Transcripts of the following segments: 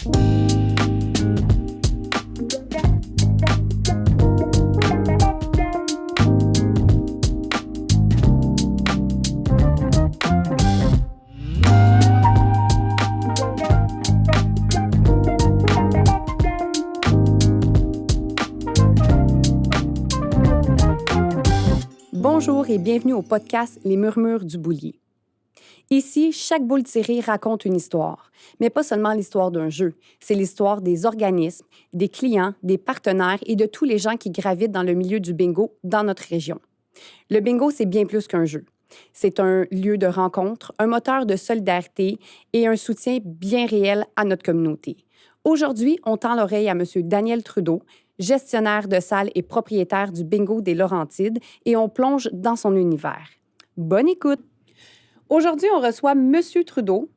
Bonjour et bienvenue au podcast Les Murmures du Boulier. Ici, chaque boule tirée raconte une histoire, mais pas seulement l'histoire d'un jeu, c'est l'histoire des organismes, des clients, des partenaires et de tous les gens qui gravitent dans le milieu du bingo dans notre région. Le bingo, c'est bien plus qu'un jeu. C'est un lieu de rencontre, un moteur de solidarité et un soutien bien réel à notre communauté. Aujourd'hui, on tend l'oreille à M. Daniel Trudeau, gestionnaire de salle et propriétaire du bingo des Laurentides, et on plonge dans son univers. Bonne écoute! Aujourd'hui, on reçoit M. Trudeau,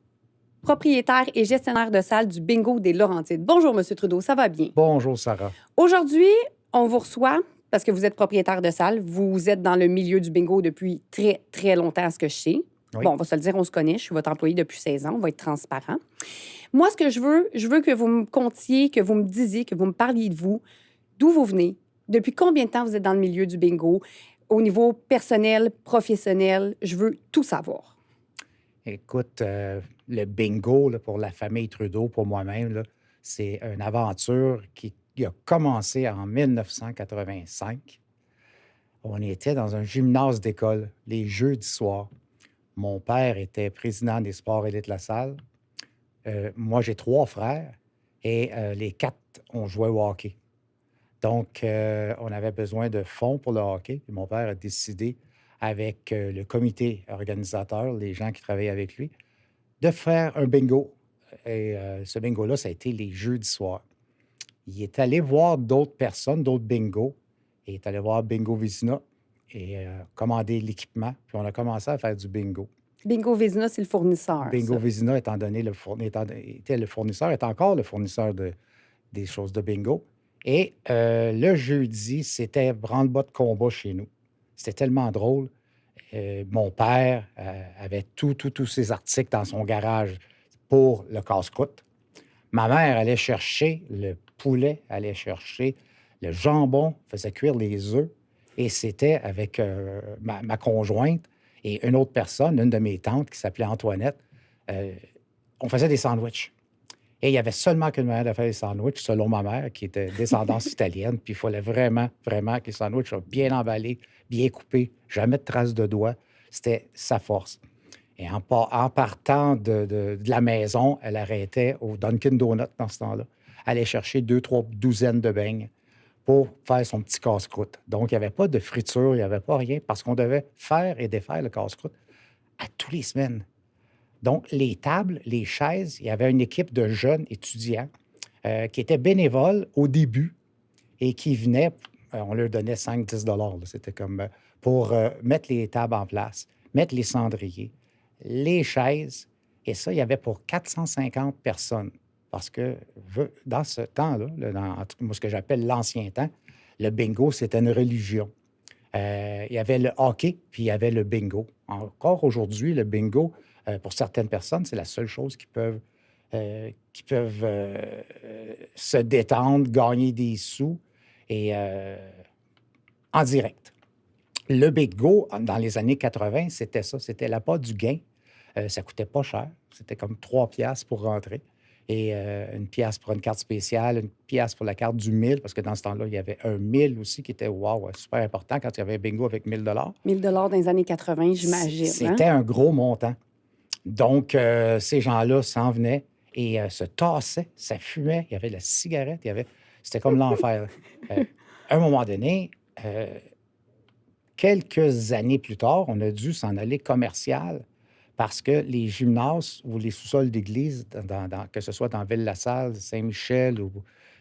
propriétaire et gestionnaire de salle du bingo des Laurentides. Bonjour, M. Trudeau, ça va bien? Bonjour, Sarah. Aujourd'hui, on vous reçoit parce que vous êtes propriétaire de salle. Vous êtes dans le milieu du bingo depuis très, très longtemps, à ce que je sais. Oui. Bon, on va se le dire, on se connaît. Je suis votre employé depuis 16 ans. On va être transparent. Moi, ce que je veux que vous me contiez, que vous me disiez, que vous me parliez de vous, d'où vous venez, depuis combien de temps vous êtes dans le milieu du bingo, au niveau personnel, professionnel. Je veux tout savoir. Écoute, le bingo, là, pour la famille Trudeau, pour moi-même, là, c'est une aventure qui a commencé en 1985. On était dans un gymnase d'école, les jeudis soirs. Mon père était président des sports élite La Salle. Moi, j'ai 3 frères et les 4, on jouait au hockey. Donc, on avait besoin de fonds pour le hockey. Puis mon père a décidé, avec le comité organisateur, les gens qui travaillaient avec lui, de faire un bingo. Et ce bingo-là, ça a été les jeudis soirs. Il est allé voir d'autres personnes, d'autres bingos. Il est allé voir Bingo Vézina et commander l'équipement. Puis on a commencé à faire du bingo. Bingo Vézina, c'est le fournisseur. Bingo ça. Vézina, étant donné était le fournisseur, est encore le fournisseur des choses de bingo. Et le jeudi, c'était branle-bas de combat chez nous. C'était tellement drôle. Mon père avait tous ses articles dans son garage pour le casse-croûte. Ma mère allait chercher le poulet, allait chercher le jambon, faisait cuire les œufs. Et c'était avec ma conjointe et une autre personne, une de mes tantes qui s'appelait Antoinette. On faisait des sandwichs. Et il y avait seulement qu'une manière de faire les sandwichs, selon ma mère, qui était descendance italienne. Puis il fallait vraiment, vraiment que les sandwichs soient bien emballés, bien coupés, jamais de traces de doigts. C'était sa force. Et en partant de la maison, elle arrêtait au Dunkin' Donuts dans ce temps-là. Elle allait chercher 2-3 douzaines de beignes pour faire son petit casse-croûte. Donc, il n'y avait pas de friture, il n'y avait pas rien, parce qu'on devait faire et défaire le casse-croûte à tous les semaines. Donc, les tables, les chaises, il y avait une équipe de jeunes étudiants qui étaient bénévoles au début et qui venaient, on leur donnait 5-10 $. C'était comme pour mettre les tables en place, mettre les cendriers, les chaises. Et ça, il y avait pour 450 personnes. Parce que dans ce temps-là, dans ce que j'appelle l'ancien temps, le bingo, c'était une religion. Il y avait le hockey, puis il y avait le bingo. Encore aujourd'hui, le bingo, pour certaines personnes, c'est la seule chose qui peuvent se détendre, gagner des sous et en direct. Le bingo, dans les années 80, c'était ça. C'était l'appât du gain. Ça coûtait pas cher. C'était comme 3 piastres pour rentrer. Et 1 piastre pour une carte spéciale, 1 piastre pour la carte du 1000, parce que dans ce temps-là, il y avait un 1000 aussi qui était, wow, super important quand il y avait un bingo avec 1000 $. 1 000 dans les années 80, j'imagine. C'était un gros montant. Donc, ces gens-là s'en venaient et se tassaient, ça fumait, il y avait de la cigarette, c'était comme l'enfer. À un moment donné, quelques années plus tard, on a dû s'en aller commercial parce que les gymnases ou les sous-sols d'église, que ce soit dans Ville-la-Salle, Saint-Michel ou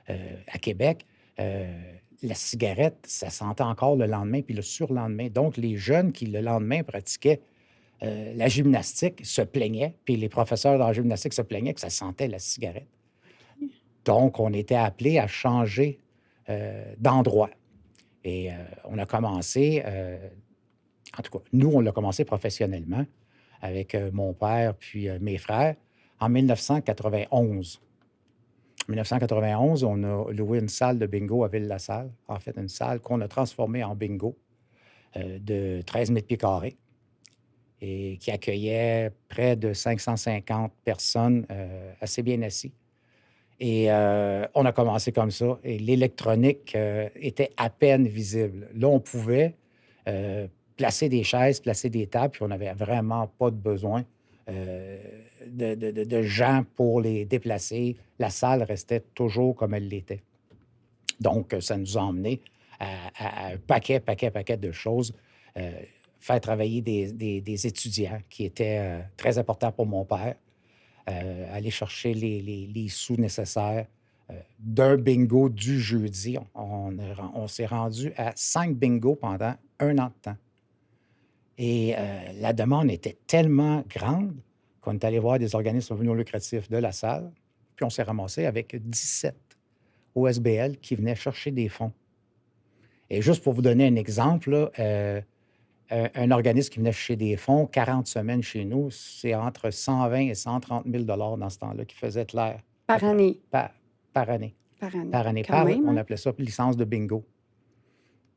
à Québec, la cigarette, ça sentait encore le lendemain puis le surlendemain. Donc, les jeunes qui, le lendemain, pratiquaient la gymnastique se plaignaient, puis les professeurs dans la gymnastique se plaignaient que ça sentait la cigarette. Donc, on était appelés à changer d'endroit. Et on a commencé, en tout cas, nous, on l'a commencé professionnellement avec mon père puis mes frères en 1991. En 1991, on a loué une salle de bingo à Ville-la-Salle. En fait, une salle qu'on a transformée en bingo de 13 000 pieds carrés et qui accueillait près de 550 personnes assez bien assises. Et on a commencé comme ça. Et l'électronique était à peine visible. Là, on pouvait placer des chaises, placer des tables, puis on n'avait vraiment pas de besoin de gens pour les déplacer. La salle restait toujours comme elle l'était. Donc, ça nous a emmené à un paquet de choses. Faire travailler des étudiants qui étaient très importants pour mon père. Aller chercher les sous nécessaires d'un bingo du jeudi. On s'est rendu à 5 bingos pendant 1 an de temps. Et la demande était tellement grande qu'on est allé voir des organismes non lucratifs de la salle, puis on s'est ramassé avec 17 OSBL qui venaient chercher des fonds. Et juste pour vous donner un exemple, là, un organisme qui venait chercher des fonds, 40 semaines chez nous, c'est entre 120 et 130 000 dans ce temps-là qui faisait clair. Par année. Par année. Par année. Par année. Quand même, on hein? appelait ça licence de bingo.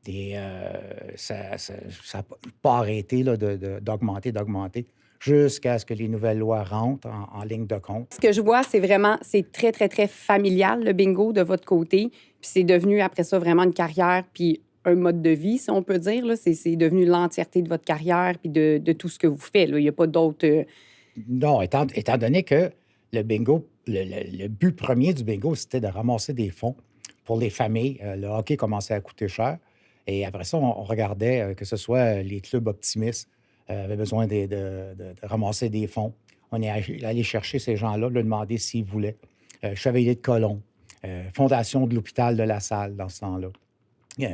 Et ça n'a pas arrêté là, d'augmenter, jusqu'à ce que les nouvelles lois rentrent en ligne de compte. Ce que je vois, c'est très, très, très familial, le bingo, de votre côté. Puis c'est devenu, après ça, vraiment une carrière, puis un mode de vie, si on peut dire. Là. C'est devenu l'entièreté de votre carrière, puis de tout ce que vous faites. Là. Il n'y a pas d'autres... Non, étant donné que le bingo, le but premier du bingo, c'était de ramasser des fonds pour les familles. Le hockey commençait à coûter cher. Et après ça, on regardait que ce soit les clubs optimistes avaient besoin de ramasser des fonds. On est allé chercher ces gens-là, leur demander s'ils voulaient. Chevalier de Colomb, Fondation de l'hôpital de La Salle dans ce temps-là. Il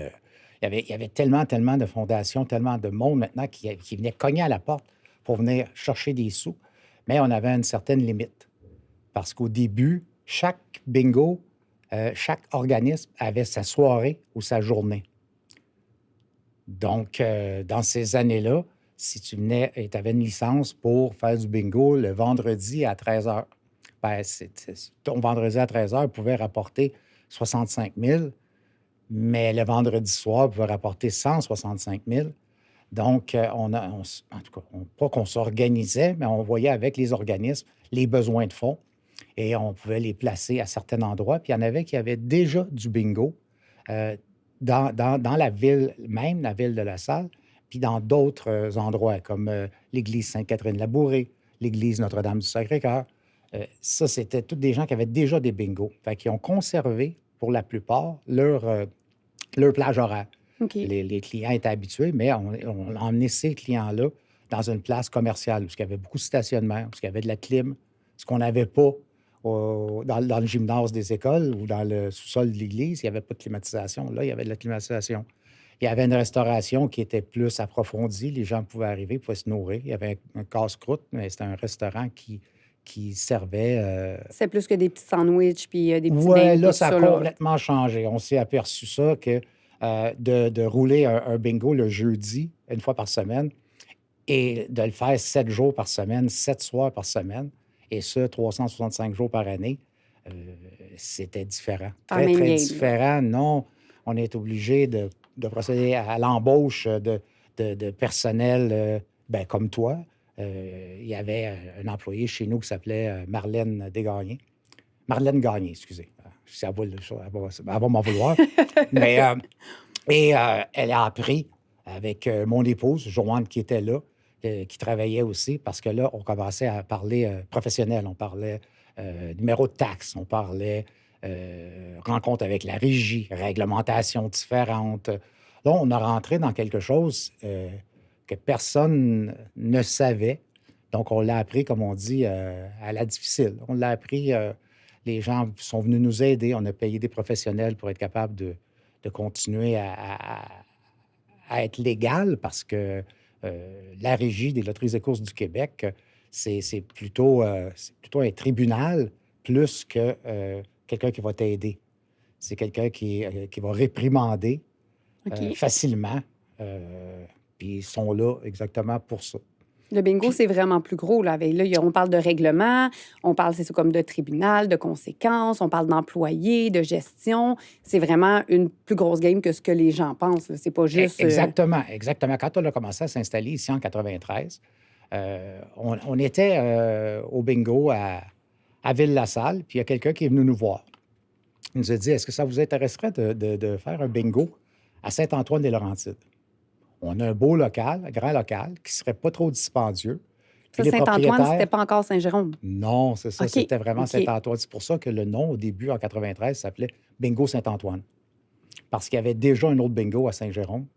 y avait tellement de fondations, tellement de monde maintenant qui venait cogner à la porte pour venir chercher des sous. Mais on avait une certaine limite. Parce qu'au début, chaque bingo, chaque organisme avait sa soirée ou sa journée. Donc, dans ces années-là, si tu venais et tu avais une licence pour faire du bingo le vendredi à 13 h, bien, ton vendredi à 13 h pouvait rapporter 65 000, mais le vendredi soir pouvait rapporter 165 000. Donc, en tout cas, pas qu'on s'organisait, mais on voyait avec les organismes les besoins de fonds et on pouvait les placer à certains endroits. Puis il y en avait qui avaient déjà du bingo dans la ville même, la ville de La Salle, puis dans d'autres endroits comme l'église Sainte-Catherine-Labourée, l'église Notre-Dame du Sacré-Cœur. Ça, c'était tous des gens qui avaient déjà des bingos. Fait qu'ils ont conservé, pour la plupart, leur plage horaire. OK. Les clients étaient habitués, mais on a emmené ces clients-là dans une place commerciale où il y avait beaucoup de stationnement, où il y avait de la clim, ce qu'on n'avait pas dans le gymnase des écoles ou dans le sous-sol de l'église. Il n'y avait pas de climatisation. Là, il y avait de la climatisation. Il y avait une restauration qui était plus approfondie. Les gens pouvaient arriver, pouvaient se nourrir. Il y avait un casse-croûte, mais c'était un restaurant qui servait... C'est plus que des petits sandwichs puis des petits Oui, dingues, là, tout ça a ça, là. complètement changé. On s'est aperçu ça que de rouler un bingo le jeudi, une fois par semaine, et de le faire 7 jours par semaine, 7 soirs par semaine, et ce, 365 jours par année, c'était différent. Pas Très, même très game, là. différent. Non, on est obligé de procéder à l'embauche de personnel ben, comme toi. Il y avait un employé chez nous qui s'appelait Marlène Desgagnés. Marlène Gagné, excusez. Elle va m'en vouloir. Mais, elle a appris avec mon épouse, Joanne, qui était là, qui travaillait aussi, parce que là, on commençait à parler professionnel. On parlait numéro de taxe, on parlait rencontre avec la régie, réglementation différente. Là, on a rentré dans quelque chose que personne ne savait. Donc, on l'a appris, comme on dit, à la difficile. On l'a appris, les gens sont venus nous aider. On a payé des professionnels pour être capable de continuer à être légal parce que la Régie des loteries et courses du Québec, c'est plutôt un tribunal plus que quelqu'un qui va t'aider. C'est quelqu'un qui va réprimander OK. facilement. Puis ils sont là exactement pour ça. Le bingo, Puis, c'est vraiment plus gros. Là, on parle de règlement, on parle, c'est ça, comme de tribunal, de conséquences, on parle d'employés, de gestion. C'est vraiment une plus grosse game que ce que les gens pensent, là. C'est pas juste... exactement, exactement. Quand on a commencé à s'installer ici en 93, on était au bingo à Ville-la-Salle, puis il y a quelqu'un qui est venu nous voir. Il nous a dit, est-ce que ça vous intéresserait de faire un bingo à Saint-Antoine-des-Laurentides? On a un beau local, un grand local, qui ne serait pas trop dispendieux. Puis Ça, les Saint-Antoine, c'était propriétaires, pas encore Saint-Jérôme. non, c'est ça, OK, c'était vraiment OK. Saint-Antoine. C'est pour ça que le nom, au début, en 93, s'appelait Bingo Saint-Antoine. Parce qu'il y avait déjà un autre bingo à Saint-Jérôme,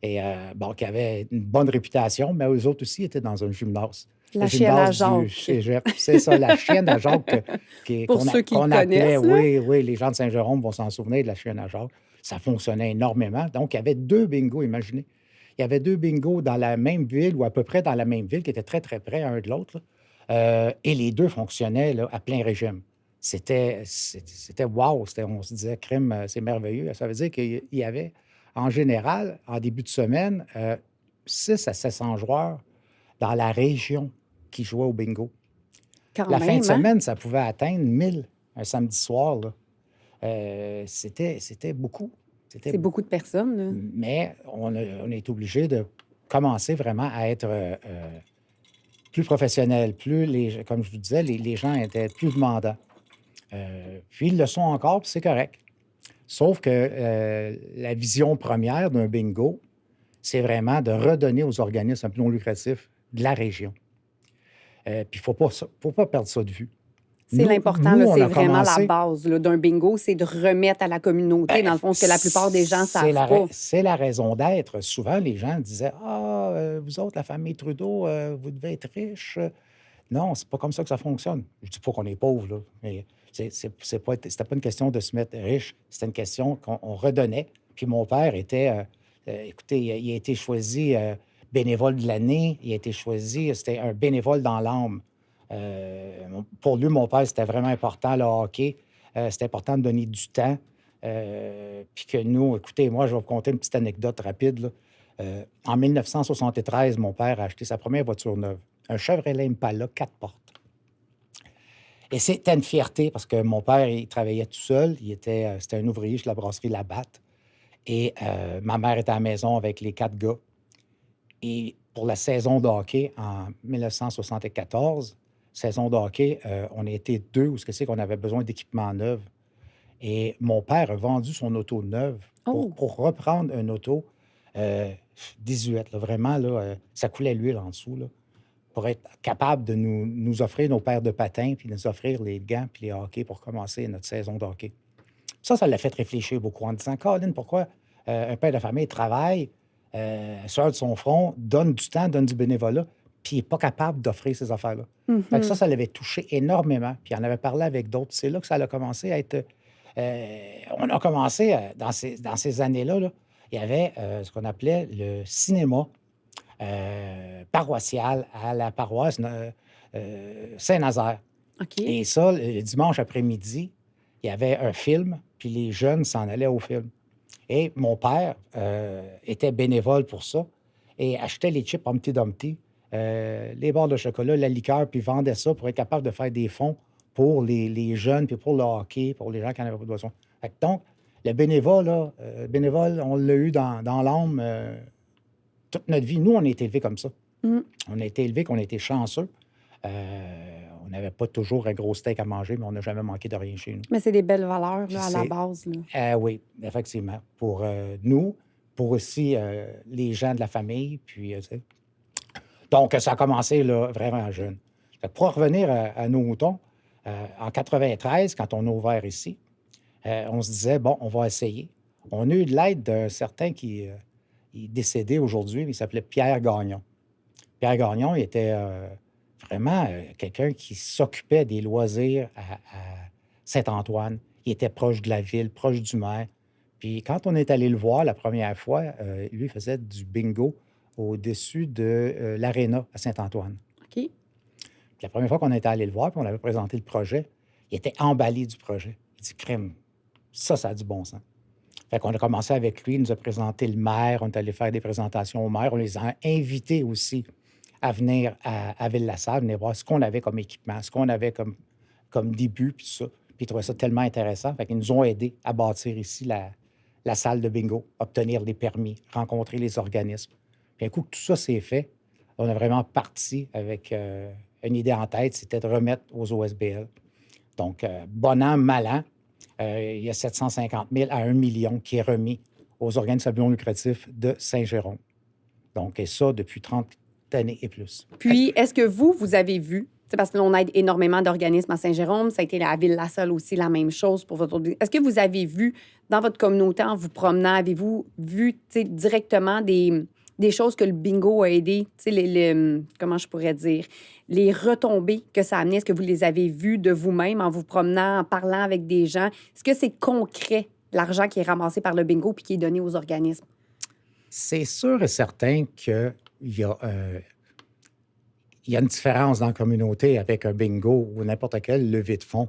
et bon, qui avait une bonne réputation, mais eux autres aussi étaient dans un gymnase. Le La chienne à gymnase du Jacques. Cégep. C'est ça, la chienne à Jacques Pour ceux qui le qu'on appelait, connaissent, là. oui, oui, les gens de Saint-Jérôme vont s'en souvenir de la chienne à Jacques. Ça fonctionnait énormément. Donc, il y avait 2 bingos, imaginez. Il y avait 2 bingos dans la même ville ou à peu près dans la même ville, qui étaient très, très près un de l'autre, là. Et les 2 fonctionnaient là, à plein régime. C'était wow. On se disait, crime, c'est merveilleux. Ça veut dire qu'il y avait, en général, en début de semaine, 600 à 700 joueurs dans la région qui jouaient au bingo. Quand La fin de même, hein? semaine, ça pouvait atteindre 1000 un samedi soir, là. C'était beaucoup. C'était C'est beaucoup de personnes, là. Mais on est obligé de commencer vraiment à être plus professionnel, comme je vous disais, les gens étaient plus demandants. Puis ils le sont encore, puis c'est correct. Sauf que la vision première d'un bingo, c'est vraiment de redonner aux organismes un peu non lucratifs de la région. Puis il ne faut pas perdre ça de vue. C'est l'important, là, On c'est a vraiment la commencé. base là, d'un bingo, c'est de remettre à la communauté, dans le fond, ce que la plupart des gens C'est savent pas. c'est la raison d'être. Souvent, les gens disaient, ah, vous autres, la famille Trudeau, vous devez être riches. Non, c'est pas comme ça que ça fonctionne. Je dis pas qu'on est pauvre, là, mais c'était pas une question de se mettre riche, c'était une question qu'on redonnait. Puis mon père était, écoutez, il a été choisi bénévole de l'année, il a été choisi, c'était un bénévole dans l'âme. Pour lui, mon père, c'était vraiment important, le hockey. C'était important de donner du temps. Puis que nous, écoutez, moi, je vais vous conter une petite anecdote rapide, là. En 1973, mon père a acheté sa première voiture neuve, un Chevrolet Impala 4 portes. Et c'était une fierté parce que mon père, il travaillait tout seul. C'était un ouvrier chez la brasserie Labatte. Et ma mère était à la maison avec les 4 gars. Et pour la saison de hockey en 1974, saison de hockey, on a été 2 où c'est qu'on avait besoin d'équipement neuf. Et mon père a vendu son auto neuve Oh! pour reprendre un auto 18. Là, vraiment, là, ça coulait l'huile en dessous, là, pour être capable de nous offrir nos paires de patins, puis nous offrir les gants puis les hockey pour commencer notre saison de hockey. Ça l'a fait réfléchir beaucoup en disant, Colin, pourquoi un père de famille travaille, sort de son front, donne du temps, donne du bénévolat, puis il n'est pas capable d'offrir ces affaires-là. Fait que ça l'avait touché énormément. Puis il en avait parlé avec d'autres. C'est là que ça a commencé à être... on a commencé, dans ces années-là, là, il y avait ce qu'on appelait le cinéma paroissial à la paroisse Saint-Nazaire. OK. Et ça, le dimanche après-midi, il y avait un film, puis les jeunes s'en allaient au film. Et mon père était bénévole pour ça et achetait les chips Humpty Dumpty, les barres de chocolat, la liqueur, puis vendait ça pour être capable de faire des fonds pour les jeunes, puis pour le hockey, pour les gens qui n'en avaient pas besoin. Fait que donc, le bénévole, là, bénévole, on l'a eu dans l'âme toute notre vie. Nous, on a été élevés comme ça. Mm. On a été élevés qu'on a été chanceux. On n'avait pas toujours un gros steak à manger, mais on n'a jamais manqué de rien chez nous. Mais c'est des belles valeurs Puis là, à la base, là. oui, effectivement. Pour nous, pour aussi les gens de la famille. Puis, tu sais. Donc, ça a commencé là, vraiment jeune. Fait que pour revenir à nos moutons, en 93, quand on a ouvert ici, on se disait, bon, on va essayer. On a eu de l'aide d'un certain qui est décédé aujourd'hui, mais il s'appelait Pierre Gagnon. Pierre Gagnon, il était vraiment quelqu'un qui s'occupait des loisirs à Saint-Antoine. Il était proche de la ville, proche du maire. Puis quand on est allé le voir la première fois, lui faisait du bingo au-dessus de l'aréna à Saint-Antoine. OK. Puis la première fois qu'on était allé le voir, puis on avait présenté le projet, il était emballé du projet. Il dit, crème, ça a du bon sens. Fait qu'on a commencé avec lui, il nous a présenté le maire, on est allé faire des présentations au maire, on les a invités aussi à venir à Ville-la-Salle, venir voir ce qu'on avait comme équipement, ce qu'on avait comme début, puis tout ça. Puis ils trouvaient ça tellement intéressant. Fait qu'ils nous ont aidés à bâtir ici la salle de bingo, obtenir les permis, rencontrer les organismes. Puis un coup que tout ça s'est fait, on a vraiment parti avec une idée en tête, c'était de remettre aux OSBL. Donc, bon an, mal an, il y a 750 000 à 1 million qui est remis aux organismes à but non lucratif de Saint-Jérôme. Donc, et ça depuis 30 années et plus. Puis, est-ce que vous avez vu, parce que l'on aide énormément d'organismes à Saint-Jérôme, ça a été la Ville-la-Salle aussi la même chose pour votre... Est-ce que vous avez vu, dans votre communauté, en vous promenant, avez-vous vu directement des choses que le bingo a aidé, comment je pourrais dire, les retombées que ça a amené, est-ce que vous les avez vues de vous-même en vous promenant, en parlant avec des gens? Est-ce que c'est concret, l'argent qui est ramassé par le bingo puis qui est donné aux organismes? C'est sûr et certain qu'il y a une différence dans la communauté avec un bingo ou n'importe quelle levée de fonds.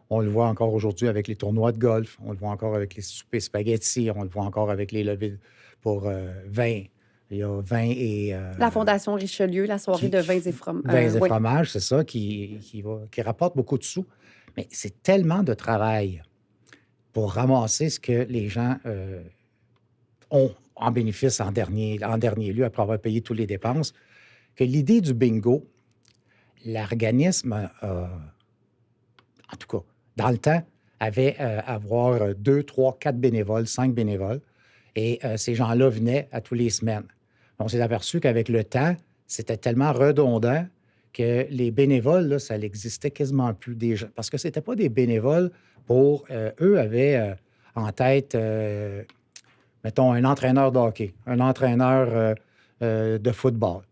On le voit encore aujourd'hui avec les tournois de golf, on le voit encore avec les soupers spaghettis, on le voit encore avec les levées pour vin. Il y a vin et... La Fondation Richelieu, la soirée de vins et fromages. Vins et fromages, c'est ça, qui rapporte beaucoup de sous. Mais c'est tellement de travail pour ramasser ce que les gens ont en bénéfice en dernier lieu, après avoir payé toutes les dépenses, que l'idée du bingo, l'organisme, en tout cas, dans le temps, avait avoir 2, 3, 4 bénévoles, 5 bénévoles, et ces gens-là venaient à tous les semaines. On s'est aperçu qu'avec le temps, c'était tellement redondant que les bénévoles, là, ça n'existait quasiment plus déjà. Parce que ce n'étaient pas des bénévoles pour... eux avaient en tête, mettons, un entraîneur de hockey, un entraîneur de football.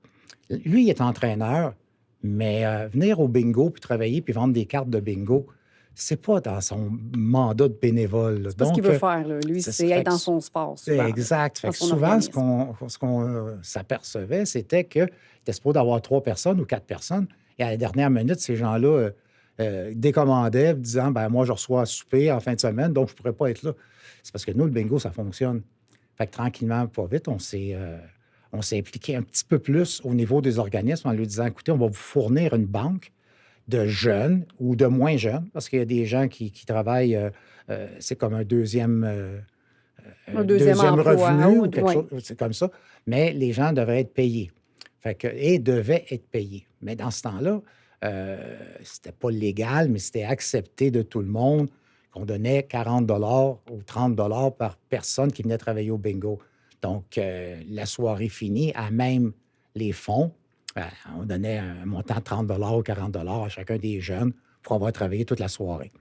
Lui, il est entraîneur, mais venir au bingo puis travailler puis vendre des cartes de bingo, c'est pas dans son mandat de bénévole. C'est pas ce qu'il veut faire, là. Lui, c'est être dans son sport, souvent. Exact. Fait que souvent, ce qu'on s'apercevait, c'était qu'il était supposé d'avoir 3 personnes ou 4 personnes. Et à la dernière minute, ces gens-là décommandaient, disant, ben moi, je reçois à souper en fin de semaine, donc je ne pourrais pas être là. C'est parce que nous, le bingo, ça fonctionne. Fait que tranquillement, pas vite, on s'est impliqué un petit peu plus au niveau des organismes en lui disant, écoutez, on va vous fournir une banque de jeunes ou de moins jeunes, parce qu'il y a des gens qui travaillent, c'est comme un deuxième emploi, revenu ou quelque chose, c'est comme ça, mais les gens devraient être payés. Et devaient être payés. Mais dans ce temps-là, c'était pas légal, mais c'était accepté de tout le monde qu'on donnait 40 ou 30 par personne qui venait travailler au bingo. Donc, la soirée finie, à même les fonds, on donnait un montant de 30 ou 40 à chacun des jeunes pour avoir travaillé toute la soirée.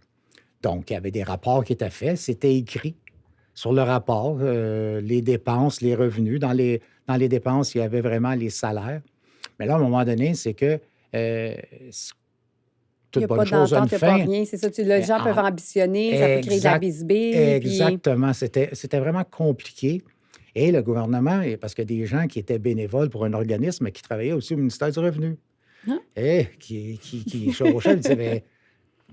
Donc, il y avait des rapports qui étaient faits. C'était écrit sur le rapport, les dépenses, les revenus. Dans les dépenses, il y avait vraiment les salaires. Mais là, à un moment donné, c'est que toute bonne chose a une fin. Il n'y a pas rien, c'est ça. Les gens peuvent ambitionner, ça peut créer de la bisbille. Exactement. C'était vraiment compliqué. Et le gouvernement, parce qu'il y a des gens qui étaient bénévoles pour un organisme, mais qui travaillaient aussi au ministère du Revenu. Et qui chevauchaient, ils disaient,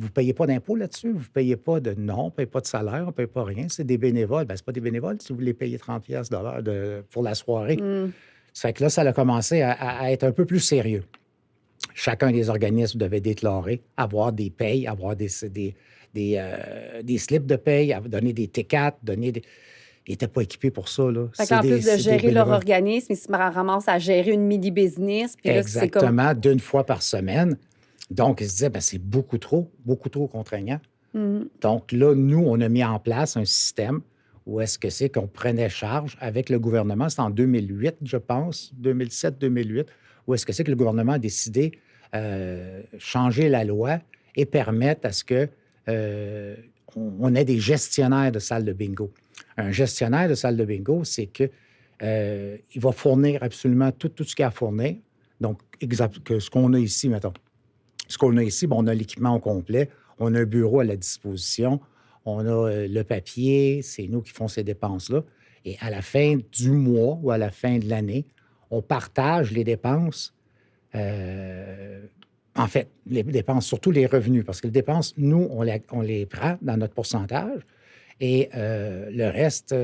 vous ne payez pas d'impôts là-dessus, vous ne payez pas de... Non, on ne paye pas de salaire, on ne paye pas rien. C'est des bénévoles. Bien, ce pas des bénévoles si vous voulez payer 30 $ pour la soirée. Ça fait que là, ça a commencé à être un peu plus sérieux. Chacun des organismes devait déclarer, avoir des payes, avoir des slips de paye, donner des T4, donner des... Ils n'étaient pas équipés pour ça, là. Fait qu'en plus de gérer leur organisme, ils se ramassent à gérer une mini-business. Exactement, d'une fois par semaine. Donc, ils se disaient, c'est beaucoup trop contraignant. Donc là, nous, on a mis en place un système où est-ce que c'est qu'on prenait charge avec le gouvernement. C'est en 2008, je pense, 2007-2008, où est-ce que c'est que le gouvernement a décidé changer la loi et permettre à ce que on ait des gestionnaires de salles de bingo. Un gestionnaire de salle de bingo, c'est que il va fournir absolument tout ce qu'il y a à fournir. Donc, ce qu'on a ici, mettons. Ce qu'on a ici, on a l'équipement au complet, on a un bureau à la disposition, on a le papier, c'est nous qui font ces dépenses-là. Et à la fin du mois ou à la fin de l'année, on partage les dépenses. En fait, les dépenses, surtout les revenus, parce que les dépenses, nous, on les prend dans notre pourcentage. Et le reste,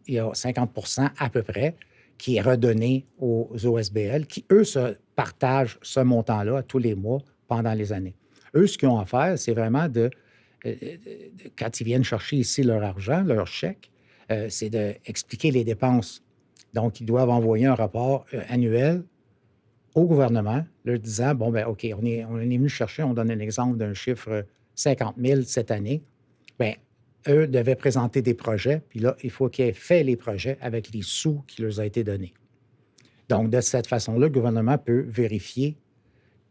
il y a 50 à peu près qui est redonné aux OSBL, qui, eux, se partagent ce montant-là tous les mois pendant les années. Eux, ce qu'ils ont à faire, c'est vraiment quand ils viennent chercher ici leur argent, leur chèque, c'est d'expliquer les dépenses. Donc, ils doivent envoyer un rapport annuel au gouvernement, leur disant, bon, ben OK, on est venu chercher, on donne un exemple d'un chiffre 50 000 cette année. Bien, eux devaient présenter des projets, puis là, il faut qu'ils aient fait les projets avec les sous qui leur ont été donnés. Donc, de cette façon-là, le gouvernement peut vérifier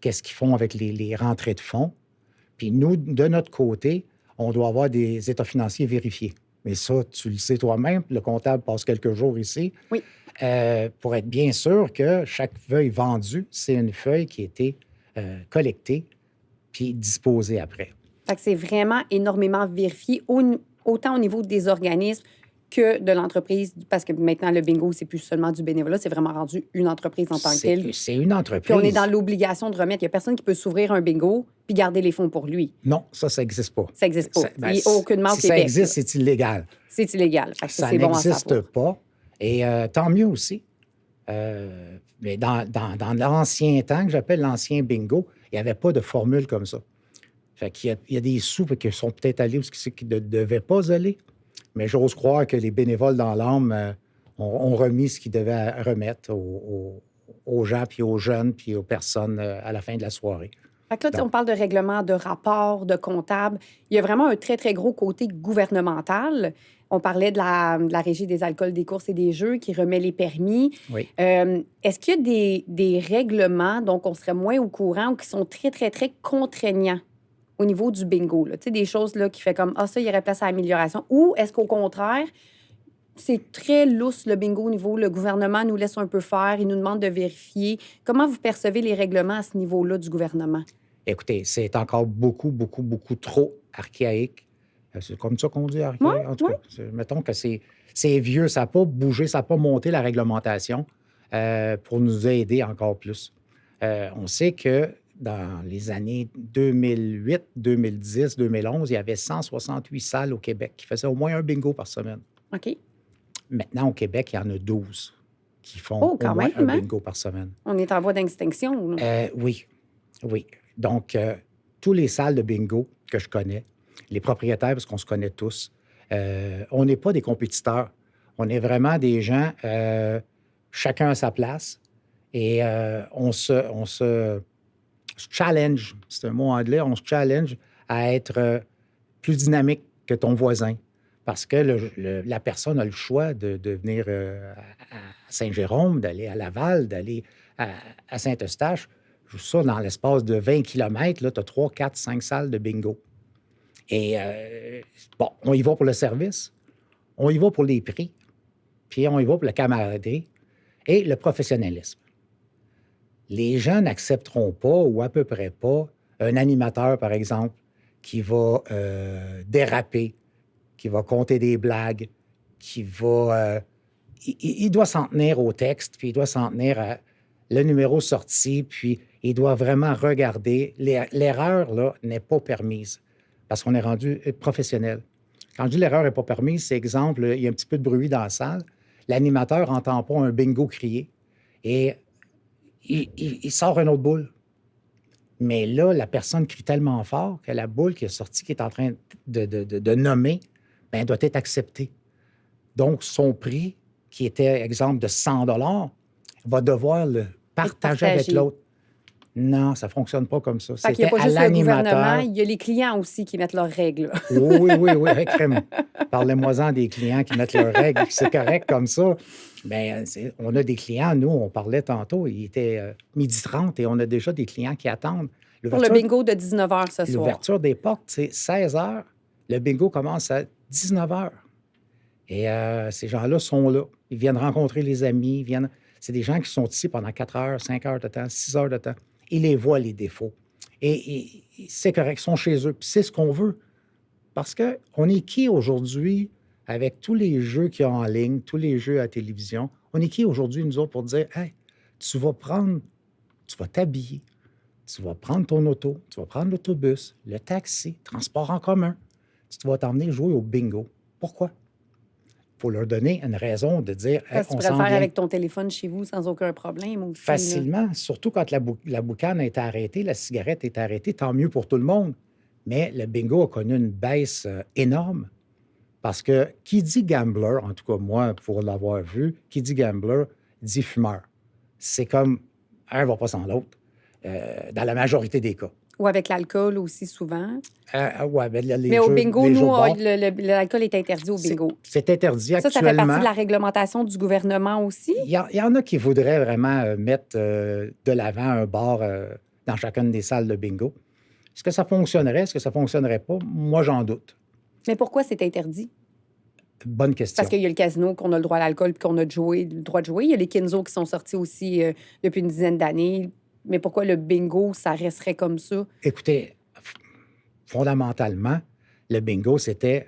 qu'est-ce qu'ils font avec les rentrées de fonds. Puis nous, de notre côté, on doit avoir des états financiers vérifiés. Mais ça, tu le sais toi-même, le comptable passe quelques jours ici. Oui. Pour être bien sûr que chaque feuille vendue, c'est une feuille qui a été collectée puis disposée après. Fait que c'est vraiment énormément vérifié, autant au niveau des organismes que de l'entreprise, parce que maintenant, le bingo, c'est plus seulement du bénévolat, c'est vraiment rendu une entreprise en tant que telle. C'est une entreprise. Puis on est dans l'obligation de remettre. Il n'y a personne qui peut s'ouvrir un bingo puis garder les fonds pour lui. Non, ça n'existe pas. Ça n'existe pas. Il n'y a aucunement au si Québec. Ça existe, c'est illégal. C'est illégal. Fait que ça c'est bon à n'existe savoir. pas. Et tant mieux aussi. Mais dans l'ancien temps, que j'appelle l'ancien bingo, il n'y avait pas de formule comme ça. Fait qu'il y a des sous qui sont peut-être allés où ils ne devaient pas aller. Mais j'ose croire que les bénévoles dans l'âme ont remis ce qu'ils devaient remettre aux gens, puis aux jeunes, puis aux personnes à la fin de la soirée. Fait que là, on parle de règlement, de rapport, de comptable. Il y a vraiment un très, très gros côté gouvernemental. On parlait de la Régie des alcools, des courses et des jeux qui remet les permis. Oui. Est-ce qu'il y a des règlements dont on serait moins au courant ou qui sont très, très, très contraignants au niveau du bingo? Tu sais, des choses là, qui fait comme « Ah, ça, il y aurait place à amélioration » ou est-ce qu'au contraire, c'est très lousse, le bingo, au niveau le gouvernement nous laisse un peu faire, il nous demande de vérifier. Comment vous percevez les règlements à ce niveau-là du gouvernement? Écoutez, c'est encore beaucoup, beaucoup, beaucoup trop archaïque. C'est comme ça qu'on dit, archaïque? Ouais, En tout cas, mettons que c'est vieux, ça n'a pas bougé, ça n'a pas monté la réglementation pour nous aider encore plus. On sait que dans les années 2008, 2010, 2011, il y avait 168 salles au Québec qui faisaient au moins un bingo par semaine. OK. Maintenant, au Québec, il y en a 12 qui font Oh, quand au moins même, un hein? bingo par semaine. On est en voie d'extinction. Là. Oui. Donc, tous les salles de bingo que je connais, les propriétaires, parce qu'on se connaît tous, on n'est pas des compétiteurs. On est vraiment des gens, chacun à sa place, et on se challenge, c'est un mot anglais, on se challenge à être plus dynamique que ton voisin. Parce que la personne a le choix de venir à Saint-Jérôme, d'aller à Laval, d'aller à Saint-Eustache. Ça, dans l'espace de 20 km, tu as 3, 4, 5 salles de bingo. Et bon, on y va pour le service, on y va pour les prix, puis on y va pour la camaraderie et le professionnalisme. Les gens n'accepteront pas, ou à peu près pas, un animateur, par exemple, qui va déraper, qui va compter des blagues, qui va... il doit s'en tenir au texte, puis il doit s'en tenir à le numéro sorti, puis il doit vraiment regarder. L'erreur, là, n'est pas permise, parce qu'on est rendu professionnel. Quand je dis l'erreur n'est pas permise, c'est exemple, il y a un petit peu de bruit dans la salle, l'animateur n'entend pas un bingo crier, et il sort une autre boule. Mais là, la personne crie tellement fort que la boule qui est sortie, qui est en train de nommer, bien, doit être acceptée. Donc, son prix, qui était, exemple, de 100 $, va devoir le partager avec l'autre. Non, ça ne fonctionne pas comme ça. Fait qu'il n'y a pas juste le gouvernement, il y a les clients aussi qui mettent leurs règles. Oui, crème. Parlez-moi-en des clients qui mettent leurs règles. C'est correct comme ça. Bien, on a des clients, nous, on parlait tantôt, il était 12h30 et on a déjà des clients qui attendent. Pour le bingo de 19h ce soir. L'ouverture des portes, c'est 16h. Le bingo commence à 19h. Et ces gens-là sont là. Ils viennent rencontrer les amis. C'est des gens qui sont ici pendant 4 heures, 5 heures de temps, 6 heures de temps. Ils les voient, les défauts. Et c'est correct, ils sont chez eux. Puis c'est ce qu'on veut. Parce qu'on est qui aujourd'hui, avec tous les jeux qu'il y a en ligne, tous les jeux à la télévision, on est qui aujourd'hui, nous autres, pour dire, hey, tu vas t'habiller, tu vas prendre ton auto, tu vas prendre l'autobus, le taxi, transport en commun, tu vas t'emmener jouer au bingo. Pourquoi? faut leur donner une raison de dire hey, Parce que tu on pourrais le s'en faire vient avec ton téléphone chez vous sans aucun problème aussi. Là. facilement, surtout quand la boucane est arrêtée, la cigarette est arrêtée, tant mieux pour tout le monde. Mais le bingo a connu une baisse énorme parce que qui dit gambler, en tout cas moi, pour l'avoir vu, qui dit gambler, dit fumeur. C'est comme un va pas sans l'autre, dans la majorité des cas. Ou avec l'alcool aussi souvent. Ouais, ben, Mais au bingo, les nous, jeux de bar, l'alcool est interdit au bingo. c'est interdit Ça fait partie de actuellement. la réglementation du gouvernement aussi. Il y en a qui voudraient vraiment mettre de l'avant un bar dans chacune des salles de bingo. Est-ce que ça fonctionnerait? Est-ce que ça fonctionnerait pas? Moi, j'en doute. Mais pourquoi c'est interdit? Bonne Parce question. qu'il y a le casino, qu'on a le droit à l'alcool puis qu'on a le droit de jouer. Il y a les Kinzo qui sont sortis aussi depuis une dizaine d'années. Mais pourquoi le bingo, ça resterait comme ça? Écoutez, fondamentalement, le bingo, c'était,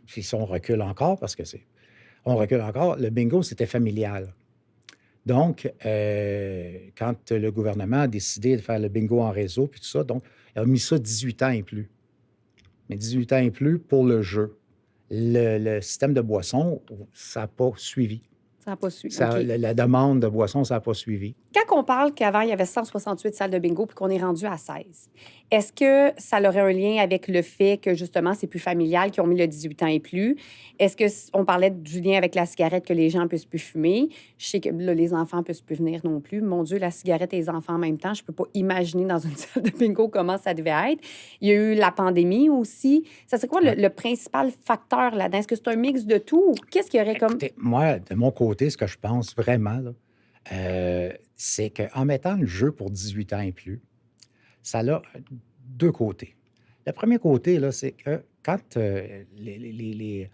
si on recule encore, parce que on recule encore, le bingo, c'était familial. Donc, quand le gouvernement a décidé de faire le bingo en réseau, puis tout ça, donc, il a mis ça 18 ans et plus. Mais 18 ans et plus pour le jeu. Le système de boissons, ça n'a pas suivi. Ça n'a pas su. Ça, OK. la demande de boissons, ça n'a pas suivi. Quand on parle qu'avant, il y avait 168 salles de bingo puis qu'on est rendu à 16, est-ce que ça aurait un lien avec le fait que, justement, c'est plus familial, qu'ils ont mis le 18 ans et plus? Est-ce qu'on parlait du lien avec la cigarette, que les gens ne puissent plus fumer? Je sais que là, les enfants ne peuvent plus venir non plus. Mon Dieu, la cigarette et les enfants en même temps, je ne peux pas imaginer dans une salle de bingo comment ça devait être. Il y a eu la pandémie aussi. Ça, c'est quoi le principal facteur là-dedans? Est-ce que c'est un mix de tout? Ou qu'est-ce qu'il y aurait comme... Écoutez, moi, de mon côté, ce que je pense vraiment, là, c'est qu'en mettant le jeu pour 18 ans et plus, ça a deux côtés. Le premier côté, là, c'est que quand les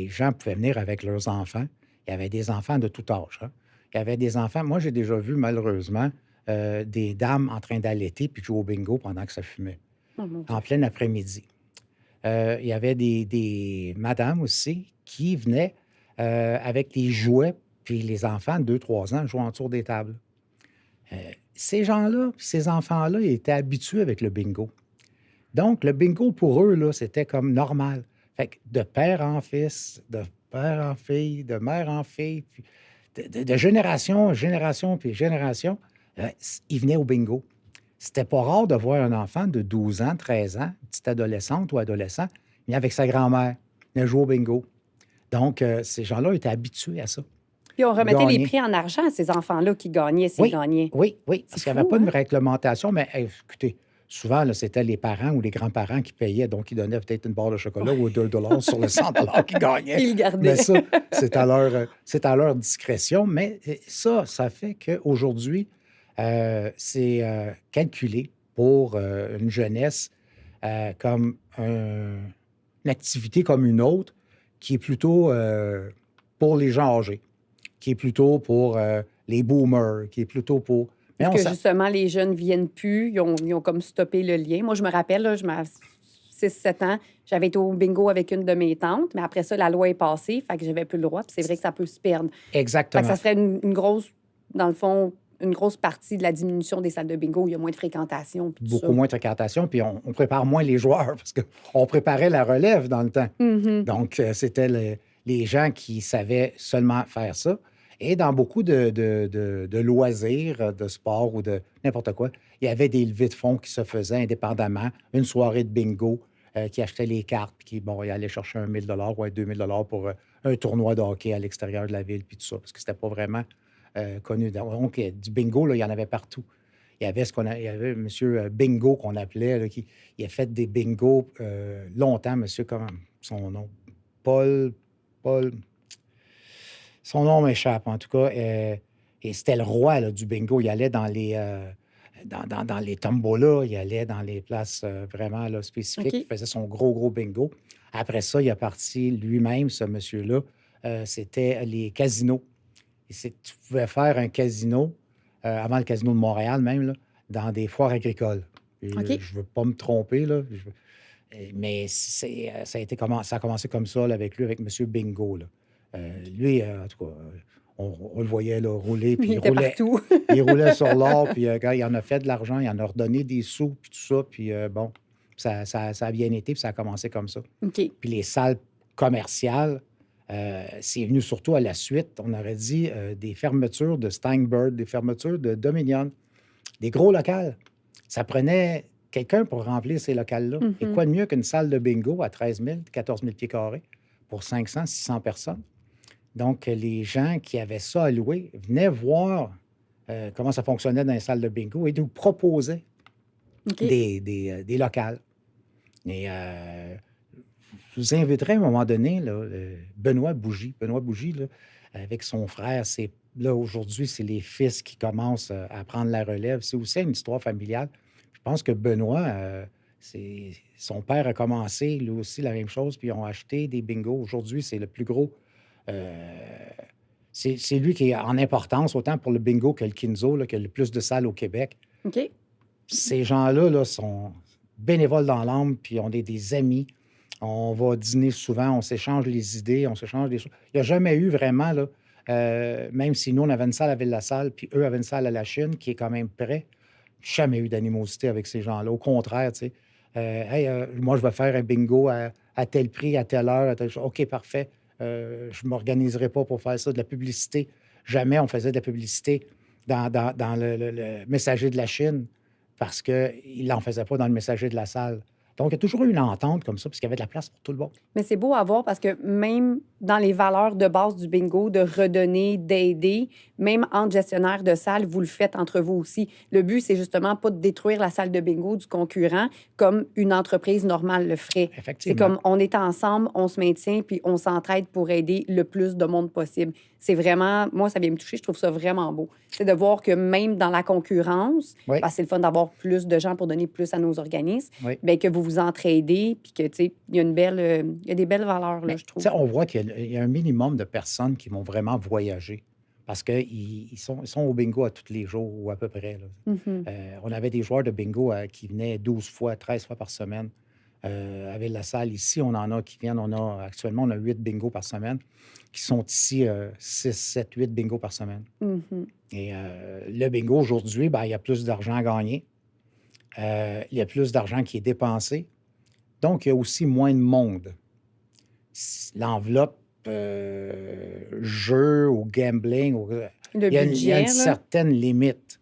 gens pouvaient venir avec leurs enfants, il y avait des enfants de tout âge. Hein. Il y avait des enfants, moi j'ai déjà vu malheureusement des dames en train d'allaiter puis de jouer au bingo pendant que ça fumait, Oh, mon Dieu. en plein après-midi. Il y avait des madames aussi qui venaient avec des jouets, puis les enfants de 2-3 ans jouaient autour des tables. Ces gens-là, ces enfants-là, ils étaient habitués avec le bingo. Donc, le bingo, pour eux, là, c'était comme normal. Fait que de père en fils, de père en fille, de mère en fille, puis de génération en génération, puis génération, ils venaient au bingo. C'était pas rare de voir un enfant de 12 ans, 13 ans, une petite adolescente ou adolescent, venir avec sa grand-mère, venir jouer au bingo. Donc, ces gens-là étaient habitués à ça. Puis on remettait les Gagner. prix en argent à ces enfants-là qui gagnaient s'ils Oui, gagnaient. oui, oui, C'est parce qu'il n'y avait fou, pas de hein? réglementation, mais écoutez, souvent, là, c'était les parents ou les grands-parents qui payaient, donc ils donnaient peut-être une barre de chocolat ou 2 sur le 100 qu'ils gagnaient. Ils le gardaient. Mais ça, c'est à leur discrétion. Mais ça fait qu'aujourd'hui, c'est calculé pour une jeunesse comme une activité comme une autre qui est plutôt pour les gens âgés, qui est plutôt pour les boomers, qui est plutôt pour... Mais Parce on que s'en- justement, les jeunes ne viennent plus. Ils ont comme stoppé le lien. Moi, je me rappelle, là, 6-7 ans, j'avais été au bingo avec une de mes tantes, mais après ça, la loi est passée, fait que j'avais plus le droit. Puis c'est vrai que ça peut se perdre. Fait que Exactement. ça serait une grosse, dans le fond, une grosse partie de la diminution des salles de bingo. Il y a moins de fréquentation. Puis tout Beaucoup ça. moins de fréquentation, puis on prépare moins les joueurs parce qu'on préparait la relève dans le temps. Mhm. Donc, c'était les gens qui savaient seulement faire ça. Et dans beaucoup de loisirs, de sport ou de n'importe quoi, il y avait des levées de fonds qui se faisaient indépendamment. Une soirée de bingo qui achetait les cartes, puis qui, bon, il allait chercher 1 000 ou 2 000 pour un tournoi de hockey à l'extérieur de la ville, puis tout ça, parce que c'était pas vraiment connu. Donc, du bingo, là, il y en avait partout. Il y avait il y avait M. Bingo qu'on appelait, là, il a fait des bingos longtemps, monsieur, comment son nom? Paul. Son nom m'échappe, en tout cas. Et c'était le roi là, du bingo. Il allait dans dans les tombolas, il allait dans les places vraiment là, spécifiques. OK. Il faisait son gros bingo. Après ça, il a parti lui-même, ce monsieur-là. C'était les casinos. Tu pouvais faire un casino, avant le casino de Montréal même, là, dans des foires agricoles. Et, OK. je ne veux pas me tromper, là. Mais ça a commencé comme ça là, avec lui, avec M. Bingo. Là. Lui, en tout cas, on le voyait là, rouler, puis Il était partout. il roulait sur l'or, puis quand il en a fait de l'argent, il en a redonné des sous, puis tout ça, puis bon, ça a bien été, puis ça a commencé comme ça. OK. Puis les salles commerciales, C'est venu surtout à la suite, on aurait dit, des fermetures de Steinberg, des fermetures de Dominion, des gros locales. Ça prenait quelqu'un pour remplir ces locales-là. Et Mhm. quoi de mieux qu'une salle de bingo à 13 000, 14 000 pieds carrés pour 500, 600 personnes? Donc, les gens qui avaient ça à louer venaient voir comment ça fonctionnait dans les salles de bingo et nous proposaient OK. des locales. Et je vous inviterai à un moment donné, là, Benoît Bougie. Benoît Bougie, là, avec son frère, là, aujourd'hui, c'est les fils qui commencent à prendre la relève. C'est aussi une histoire familiale. Je pense que Benoît, son père a commencé, lui aussi, la même chose, puis ils ont acheté des bingos. Aujourd'hui, c'est le plus gros. euh, c'est lui qui est en importance, autant pour le bingo que le Kinzo, là, qui a le plus de salles au Québec. OK. Ces gens-là là, sont bénévoles dans l'âme, puis on est des amis. On va dîner souvent, on s'échange les idées, on s'échange des choses. Il n'y a jamais eu vraiment, là, même si nous, on avait une salle à Ville-la-Salle, puis eux avaient une salle à la Chine, qui est quand même près, jamais eu d'animosité avec ces gens-là. Au contraire, tu sais, hey, moi, je vais faire un bingo à tel prix, à telle heure, à telle chose. OK, parfait. Je ne m'organiserai pas pour faire ça. De la publicité, jamais on faisait de la publicité dans le messager de la Chine parce qu'il n'en faisait pas dans le messager de la salle. Donc, il y a toujours eu une entente comme ça, parce qu'il y avait de la place pour tout le monde. Mais c'est beau à voir parce que même dans les valeurs de base du bingo, de redonner, d'aider, même entre gestionnaires de salle, vous le faites entre vous aussi. Le but, c'est justement pas de détruire la salle de bingo du concurrent comme une entreprise normale le ferait. C'est Effectivement. comme on est ensemble, on se maintient, puis on s'entraide pour aider le plus de monde possible. C'est vraiment, moi, ça vient me toucher, je trouve ça vraiment beau. C'est de voir que même dans la concurrence, Oui, parce que c'est le fun d'avoir plus de gens pour donner plus à nos organismes, oui. bien, que vous vous entraidez, puis que, tu sais, il y a il y a des belles valeurs, là, Mais, je tu trouve. sais, on voit qu'il y a un minimum de personnes qui vont vraiment voyager parce qu'ils sont au bingo à tous les jours ou à peu près, là. Mhm. On avait des joueurs de bingo qui venaient 12 fois, 13 fois par semaine. Avec la salle ici, on en a qui viennent. Actuellement, on a 8 bingos par semaine qui sont ici 6, 7, 8 bingos par semaine. Mhm. Et le bingo, aujourd'hui, ben, il y a plus d'argent à gagner. Il y a plus d'argent qui est dépensé. Donc, il y a aussi moins de monde. L'enveloppe jeu ou gambling, Le il y a une budget, là. certaine limite.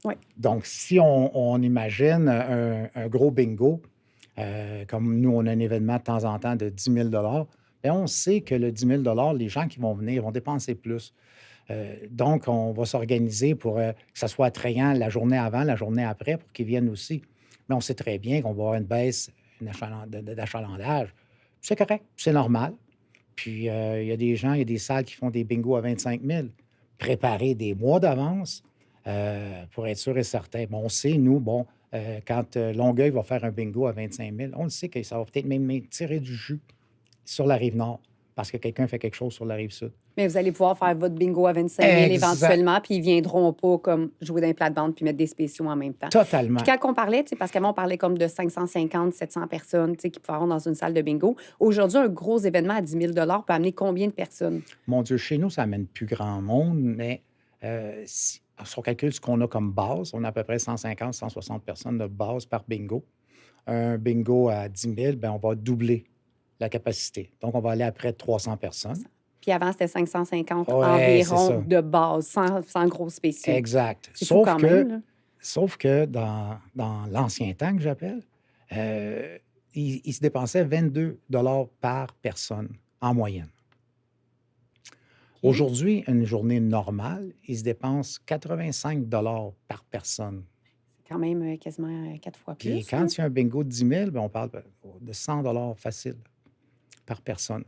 Oui. Donc, si on imagine un gros bingo, comme nous, on a un événement de temps en temps de 10 000 bien, on sait que le 10 000 les gens qui vont venir vont dépenser plus. Donc, on va s'organiser pour que ça soit attrayant la journée avant, la journée après, pour qu'ils viennent aussi. Mais on sait très bien qu'on va avoir une baisse d'achalandage. C'est correct, c'est normal. Puis, il y a des gens, il y a des salles qui font des bingos à 25 000. Préparer des mois d'avance pour être sûr et certain. Bon, on sait, nous, quand Longueuil va faire un bingo à 25 000, on le sait que ça va peut-être même tirer du jus sur la rive nord parce que quelqu'un fait quelque chose sur la rive sud. Mais vous allez pouvoir faire votre bingo à 25 000 Exact. éventuellement, puis ils viendront pas comme jouer dans les plates-bandes puis mettre des spéciaux en même temps. Totalement. Puis quand on parlait, tu sais, parce qu'avant, on parlait comme de 550, 700 personnes, tu sais, qui pouvaient avoir dans une salle de bingo. Aujourd'hui, un gros événement à 10 000 peut amener combien de personnes? Mon Dieu, chez nous, ça amène plus grand monde, mais si on calcule ce qu'on a comme base, on a à peu près 150, 160 personnes de base par bingo. Un bingo à 10 000, bien, on va doubler la capacité. Donc, on va aller à près de 300 personnes. Puis avant, c'était 550 Ouais, c'est ça. environ de base, sans gros spéciaux. Exact. C'est fou quand même, là. Sauf que dans l'ancien temps que j'appelle, il se dépensait 22 par personne en moyenne. OK. Aujourd'hui, une journée normale, il se dépense 85 par personne. C'est quand même quasiment 4 fois Puis plus. quand là. il y a un bingo de 10 000, bien, on parle de 100 facile par personne.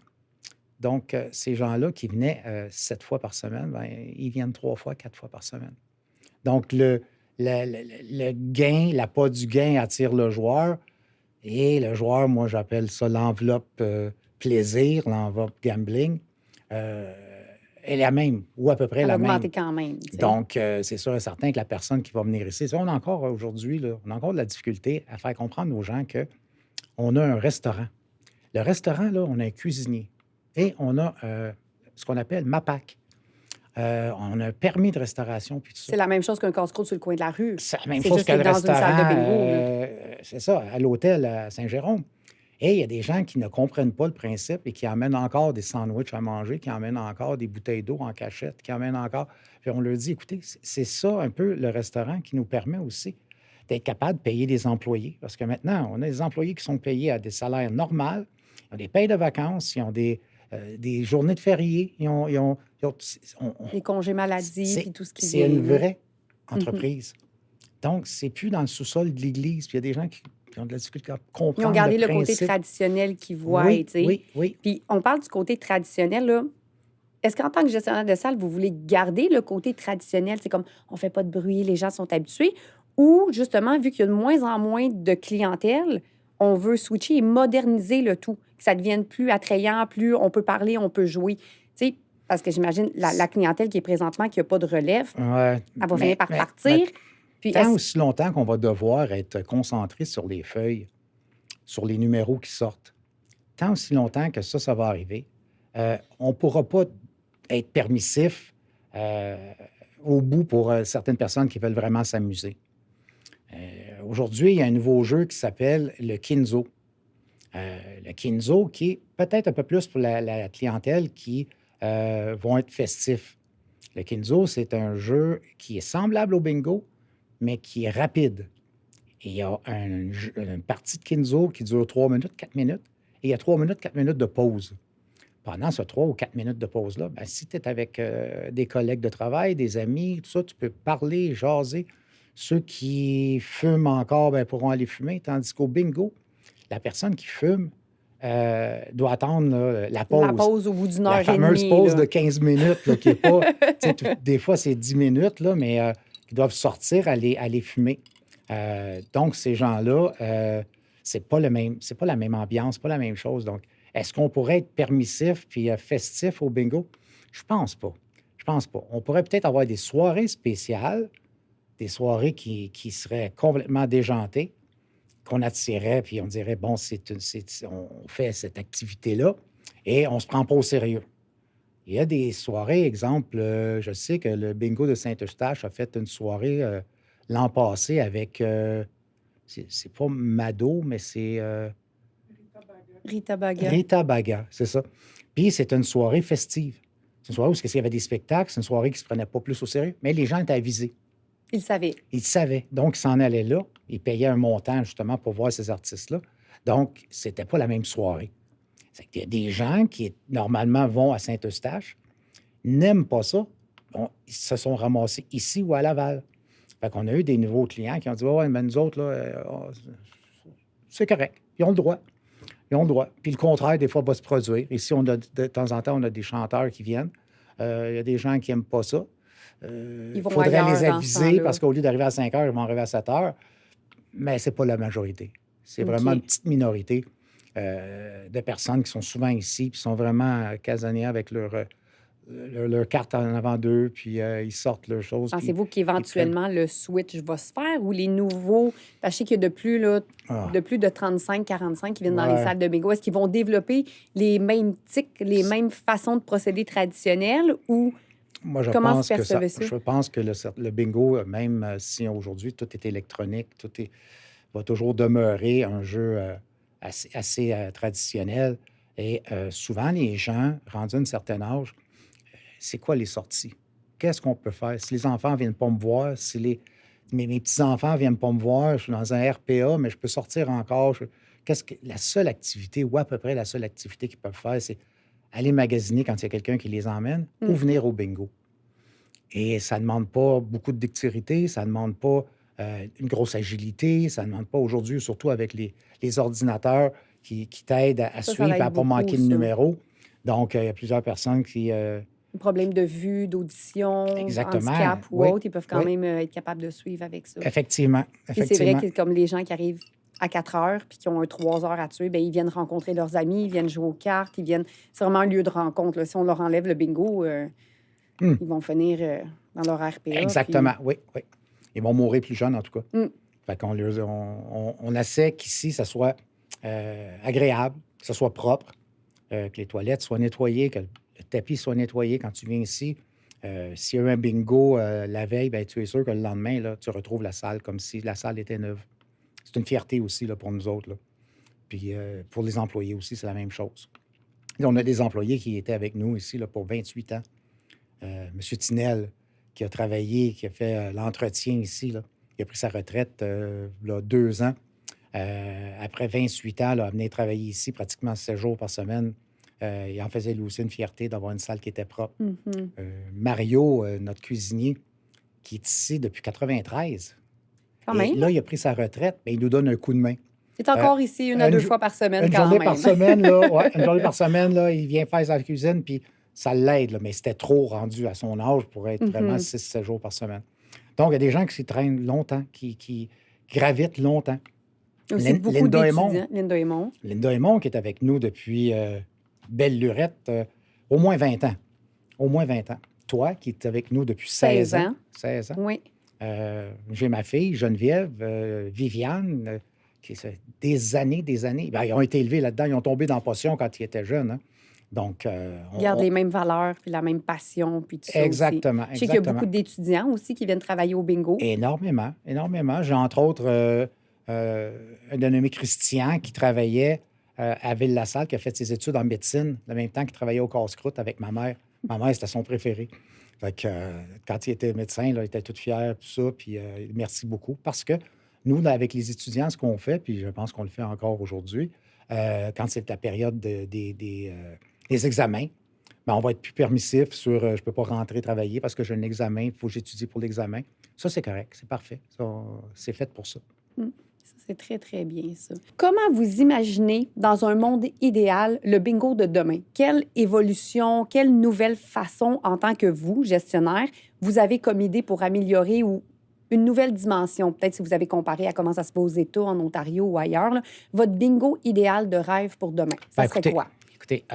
Donc, ces gens-là qui venaient 7 fois par semaine, bien, ils viennent 3 fois, 4 fois par semaine. Donc, le gain, l'appât du gain attire le joueur. Et le joueur, moi, j'appelle ça l'enveloppe plaisir, l'enveloppe gambling. Elle est la même, ou à peu près Elle la a même. augmenté quand même. tu sais. Donc, c'est sûr et certain que la personne qui va venir ici, on a encore aujourd'hui, là, on a encore de la difficulté à faire comprendre aux gens qu'on a un restaurant. Le restaurant, là, on a un cuisinier et on a ce qu'on appelle MAPAC. On a un permis de restauration, puis tout ça. C'est la même chose qu'un casse-croûte sur le coin de la rue. C'est la même C'est chose juste que le que dans une salle de restaurant, bingo, là. c'est ça, à l'hôtel à Saint-Jérôme. Et il y a des gens qui ne comprennent pas le principe et qui amènent encore des sandwichs à manger, qui amènent encore des bouteilles d'eau en cachette, qui amènent encore. Puis on leur dit, écoutez, c'est ça un peu le restaurant qui nous permet aussi d'être capable de payer des employés. Parce que maintenant, on a des employés qui sont payés à des salaires normaux, ils ont des payes de vacances, ils ont des journées de fériés, Les congés maladie, c'est puis tout ce qui c'est vient, une là. vraie Mhm. entreprise. Donc, c'est plus dans le sous-sol de l'église. Puis il y a des gens qui ont de la difficulté à Ils ont comprendre le gardé le côté principe. traditionnel qu'ils voient, Oui, tu sais. oui, oui. Puis on parle du côté traditionnel, là. Est-ce qu'en tant que gestionnaire de salle, vous voulez garder le côté traditionnel? C'est comme, on fait pas de bruit, les gens sont habitués. Ou justement, vu qu'il y a de moins en moins de clientèle, on veut switcher et moderniser le tout, que ça devienne plus attrayant, plus on peut parler, on peut jouer. Tu sais, parce que j'imagine la clientèle qui est présentement, qui n'a pas de relève, Ouais, elle va finir par mais partir. Puis tant aussi longtemps qu'on va devoir être concentré sur les feuilles, sur les numéros qui sortent, tant aussi longtemps que ça va arriver, on ne pourra pas être permissif euh, au bout pour certaines personnes qui veulent vraiment s'amuser. Aujourd'hui, il y a un nouveau jeu qui s'appelle le Kinzo. Le Kinzo, qui est peut-être un peu plus pour la clientèle qui vont être festifs. Le Kinzo, c'est un jeu qui est semblable au bingo, mais qui est rapide. Et il y a une partie de Kinzo qui dure 3 minutes, 4 minutes, et il y a 3 minutes, 4 minutes de pause. Pendant ces 3 ou 4 minutes de pause-là, ben, si tu es avec des collègues de travail, des amis, tout ça, tu peux parler, jaser. Ceux qui fument encore ben, pourront aller fumer, tandis qu'au bingo, la personne qui fume doit attendre là, la la pause. pause au bout d'une La heure et fameuse demie, pause là. de 15 minutes, là, qui est pas. Des fois, c'est 10 minutes, là, mais qui doivent sortir, aller fumer. Donc, ces gens-là, c'est pas c'est pas la même ambiance, pas la même chose. Donc, est-ce qu'on pourrait être permissif puis festif au bingo? Je pense pas. Je pense pas. On pourrait peut-être avoir des soirées spéciales, des soirées qui seraient complètement déjantées, qu'on attirait, puis on dirait, bon, on fait cette activité-là et on se prend pas au sérieux. Il y a des soirées, exemple, je sais que le bingo de Saint-Eustache a fait une soirée l'an passé avec, c'est pas Mado, mais c'est Rita Baga, Rita Baga, c'est ça. Puis c'est une soirée festive. C'est une soirée où il y avait des spectacles, c'est une soirée qui se prenait pas plus au sérieux, mais les gens étaient avisés. ils savaient. Ils savaient. Donc, ils s'en allaient là. Ils payaient un montant, justement, pour voir ces artistes-là. Donc, c'était pas la même soirée. Il y a des gens qui, normalement, vont à Saint-Eustache, n'aiment pas ça. Bon, ils se sont ramassés ici ou à Laval. Fait qu'on a eu des nouveaux clients qui ont dit, ouais, mais nous autres, là, c'est correct. Ils ont le droit. Ils ont le droit. Puis le contraire, des fois, va se produire. Ici, on a, de temps en temps, on a des chanteurs qui viennent. Il y a des gens qui n'aiment pas ça. Ils vont Faudrait ailleurs les dans ce aviser temps-là. parce qu'au lieu d'arriver à 5 heures, ils vont arriver à 7 heures. Mais ce n'est pas la majorité. C'est vraiment OK. une petite minorité de personnes qui sont souvent ici, puis sont vraiment casaniers avec leur carte en avant d'eux, puis ils sortent leurs choses. Puis Pensez-vous ils prennent. qu'éventuellement, le switch va se faire ou les nouveaux, parce que je sais qu'il y a de plus, là, Ah, de plus de 35-45 qui viennent dans les ouais. salles de bingo, est-ce qu'ils vont développer les mêmes tics, les mêmes façons de procéder traditionnelles ou Moi, comment vous percevez ça? je pense que le bingo, même si aujourd'hui tout est électronique, va toujours demeurer un jeu assez traditionnel. Et souvent, les gens, rendus à un certain âge, c'est quoi les sorties? Qu'est-ce qu'on peut faire? Si les enfants ne viennent pas me voir, si mes petits-enfants ne viennent pas me voir, je suis dans un RPA, mais je peux sortir encore. La seule activité, ou à peu près la seule activité qu'ils peuvent faire, c'est aller magasiner quand il y a quelqu'un qui les emmène ou venir au bingo. Et ça ne demande pas beaucoup de dextérité, ça ne demande pas une grosse agilité, ça ne demande pas aujourd'hui, surtout avec les ordinateurs qui t'aident à Ça suivre, à l'aide ne pas beaucoup, manquer de ça. numéro. Donc, il y a plusieurs personnes qui. Un problème de vue, d'audition, Exactement, handicap ou oui, autre, ils peuvent quand oui, même être capables de suivre avec ça. effectivement, Puis c'est vrai effectivement. que comme les gens qui arrivent à 4 heures puis qui ont un 3 heures à tuer, bien, ils viennent rencontrer leurs amis, ils viennent jouer aux cartes, ils viennent. C'est vraiment un lieu de rencontre, là. Si on leur enlève le bingo, Hum, ils vont finir dans leur RPA. exactement, Puis... oui, oui. Ils vont mourir plus jeunes, en tout cas. Hum. Fait qu'on on essaie qu'ici, ça soit agréable, que ce soit propre, que les toilettes soient nettoyées, que le tapis soit nettoyé quand tu viens ici. S'il y a eu un bingo la veille, ben, tu es sûr que le lendemain, là, tu retrouves la salle comme si la salle était neuve. C'est une fierté aussi là, pour nous autres. Là. Puis pour les employés aussi, c'est la même chose. Et on a des employés qui étaient avec nous ici là, pour 28 ans. M. Tinel, qui a travaillé, qui a fait l'entretien ici, là, qui a pris sa retraite là, 2 ans. Après 28 ans, là, à venir travailler ici pratiquement 7 jours par semaine. Il en faisait lui aussi une fierté d'avoir une salle qui était propre. Mario, notre cuisinier, qui est ici depuis 93. Quand Et même. là, il a pris sa retraite, mais il nous donne un coup de main. C'est encore ici une à deux fois par semaine Une quand journée même. par semaine, là, ouais, une journée par semaine, là, il vient faire sa cuisine, puis ça l'aide, là, mais c'était trop rendu à son âge pour être vraiment 6-7 jours par semaine. Donc, il y a des gens qui s'y traînent longtemps, qui gravitent longtemps. Aussi beaucoup Linda d'étudiants. Linda Aymon. Linda Aymon, qui est avec nous depuis belle lurette, au moins 20 ans. Au moins 20 ans. Toi, qui es avec nous depuis 16 ans. 16 ans. Oui. J'ai ma fille, Geneviève, Viviane, qui c'est des années. Ben, ils ont été élevés là-dedans. Ils ont tombé dans la potion quand ils étaient jeunes. Hein. Donc, Ils gardent les mêmes valeurs, puis la même passion, puis tout ça exactement, aussi. Je sais qu'il y a beaucoup d'étudiants aussi qui viennent travailler au bingo. Énormément, énormément. J'ai entre autres un dénommé Christian qui travaillait à Ville-la-Salle, qui a fait ses études en médecine, en même temps qu'il travaillait au casse-croûte avec ma mère. Ma mère, c'était son préféré. Fait que, quand il était médecin, là, il était tout fier, tout ça, puis merci beaucoup. Parce que nous, là, avec les étudiants, ce qu'on fait, puis je pense qu'on le fait encore aujourd'hui, quand c'est la période des examens, ben, on va être plus permissif sur je ne peux pas rentrer travailler parce que j'ai un examen, il faut que j'étudie pour l'examen. Ça, c'est correct, c'est parfait. Ça, c'est fait pour ça. Ça, c'est très, très bien, ça. Comment vous imaginez, dans un monde idéal, le bingo de demain? Quelle évolution, quelle nouvelle façon, en tant que vous, gestionnaire, vous avez comme idée pour améliorer ou une nouvelle dimension? Peut-être si vous avez comparé à comment ça se fait aux États, en Ontario ou ailleurs, là, votre bingo idéal de rêve pour demain, ça serait quoi? Écoutez,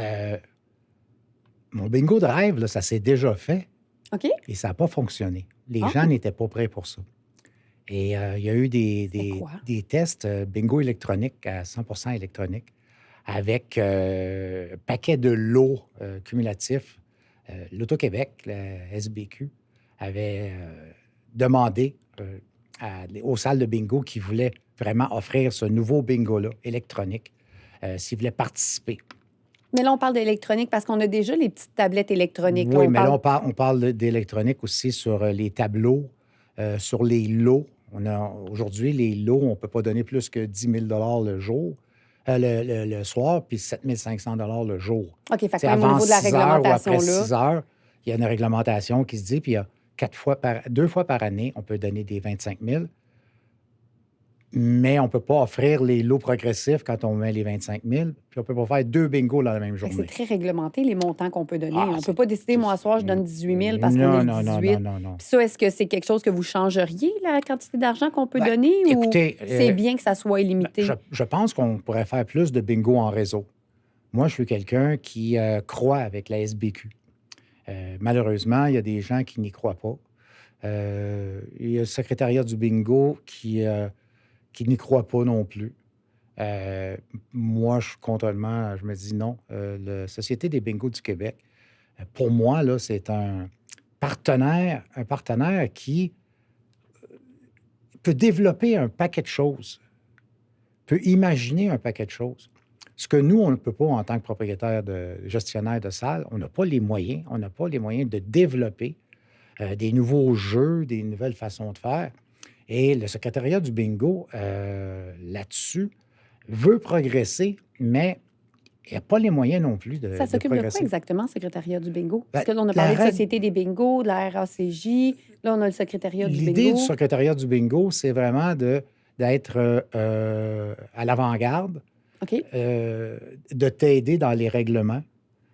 mon bingo de rêve, là, ça s'est déjà fait. OK. Et ça n'a pas fonctionné. Les gens n'étaient pas prêts pour ça. Et il y a eu des tests bingo électronique à 100 électronique avec un paquet de lots cumulatifs. L'Auto-Québec, la SBQ, avait demandé aux salles de bingo qui voulaient vraiment offrir ce nouveau bingo-là électronique, s'ils voulaient participer. Mais là, on parle d'électronique parce qu'on a déjà les petites tablettes électroniques. Oui, mais là, on parle d'électronique aussi sur les tableaux, sur les lots. Aujourd'hui, les lots, on ne peut pas donner plus que 10 000 le jour, le soir, puis 7 500 le jour. OK, fait que même au niveau de la 6 heures ou après réglementation, 6 heures, il y a une réglementation qui se dit, puis il y a 2 fois par année, on peut donner des 25 000. Mais on ne peut pas offrir les lots progressifs quand on met les 25 000, puis on ne peut pas faire 2 bingos dans la même journée. C'est très réglementé, les montants qu'on peut donner. On ne peut pas décider, moi, ce soir, je donne 18 000 parce qu'on est le 18. Non. Puis ça, est-ce que c'est quelque chose que vous changeriez, la quantité d'argent qu'on peut donner, écoutez, ou c'est bien que ça soit illimité? Je pense qu'on pourrait faire plus de bingo en réseau. Moi, je suis quelqu'un qui croit avec la SBQ. Malheureusement, il y a des gens qui n'y croient pas. Il y a le secrétariat du bingo qui n'y croit pas non plus. Moi, je me dis non. La Société des bingos du Québec, pour moi, là, c'est un partenaire qui peut développer un paquet de choses, peut imaginer un paquet de choses. Ce que nous, on ne peut pas en tant que propriétaire de gestionnaire de salle, on n'a pas les moyens. On n'a pas les moyens de développer des nouveaux jeux, des nouvelles façons de faire. Et le secrétariat du bingo, là-dessus, veut progresser, mais il n'y a pas les moyens non plus de progresser. Ça s'occupe de quoi exactement, le secrétariat du bingo? Parce que là, on a parlé de Société des bingos, de la RACJ. Là, on a le secrétariat du bingo. L'idée du secrétariat du bingo, c'est vraiment d'être à l'avant-garde, de t'aider dans les règlements.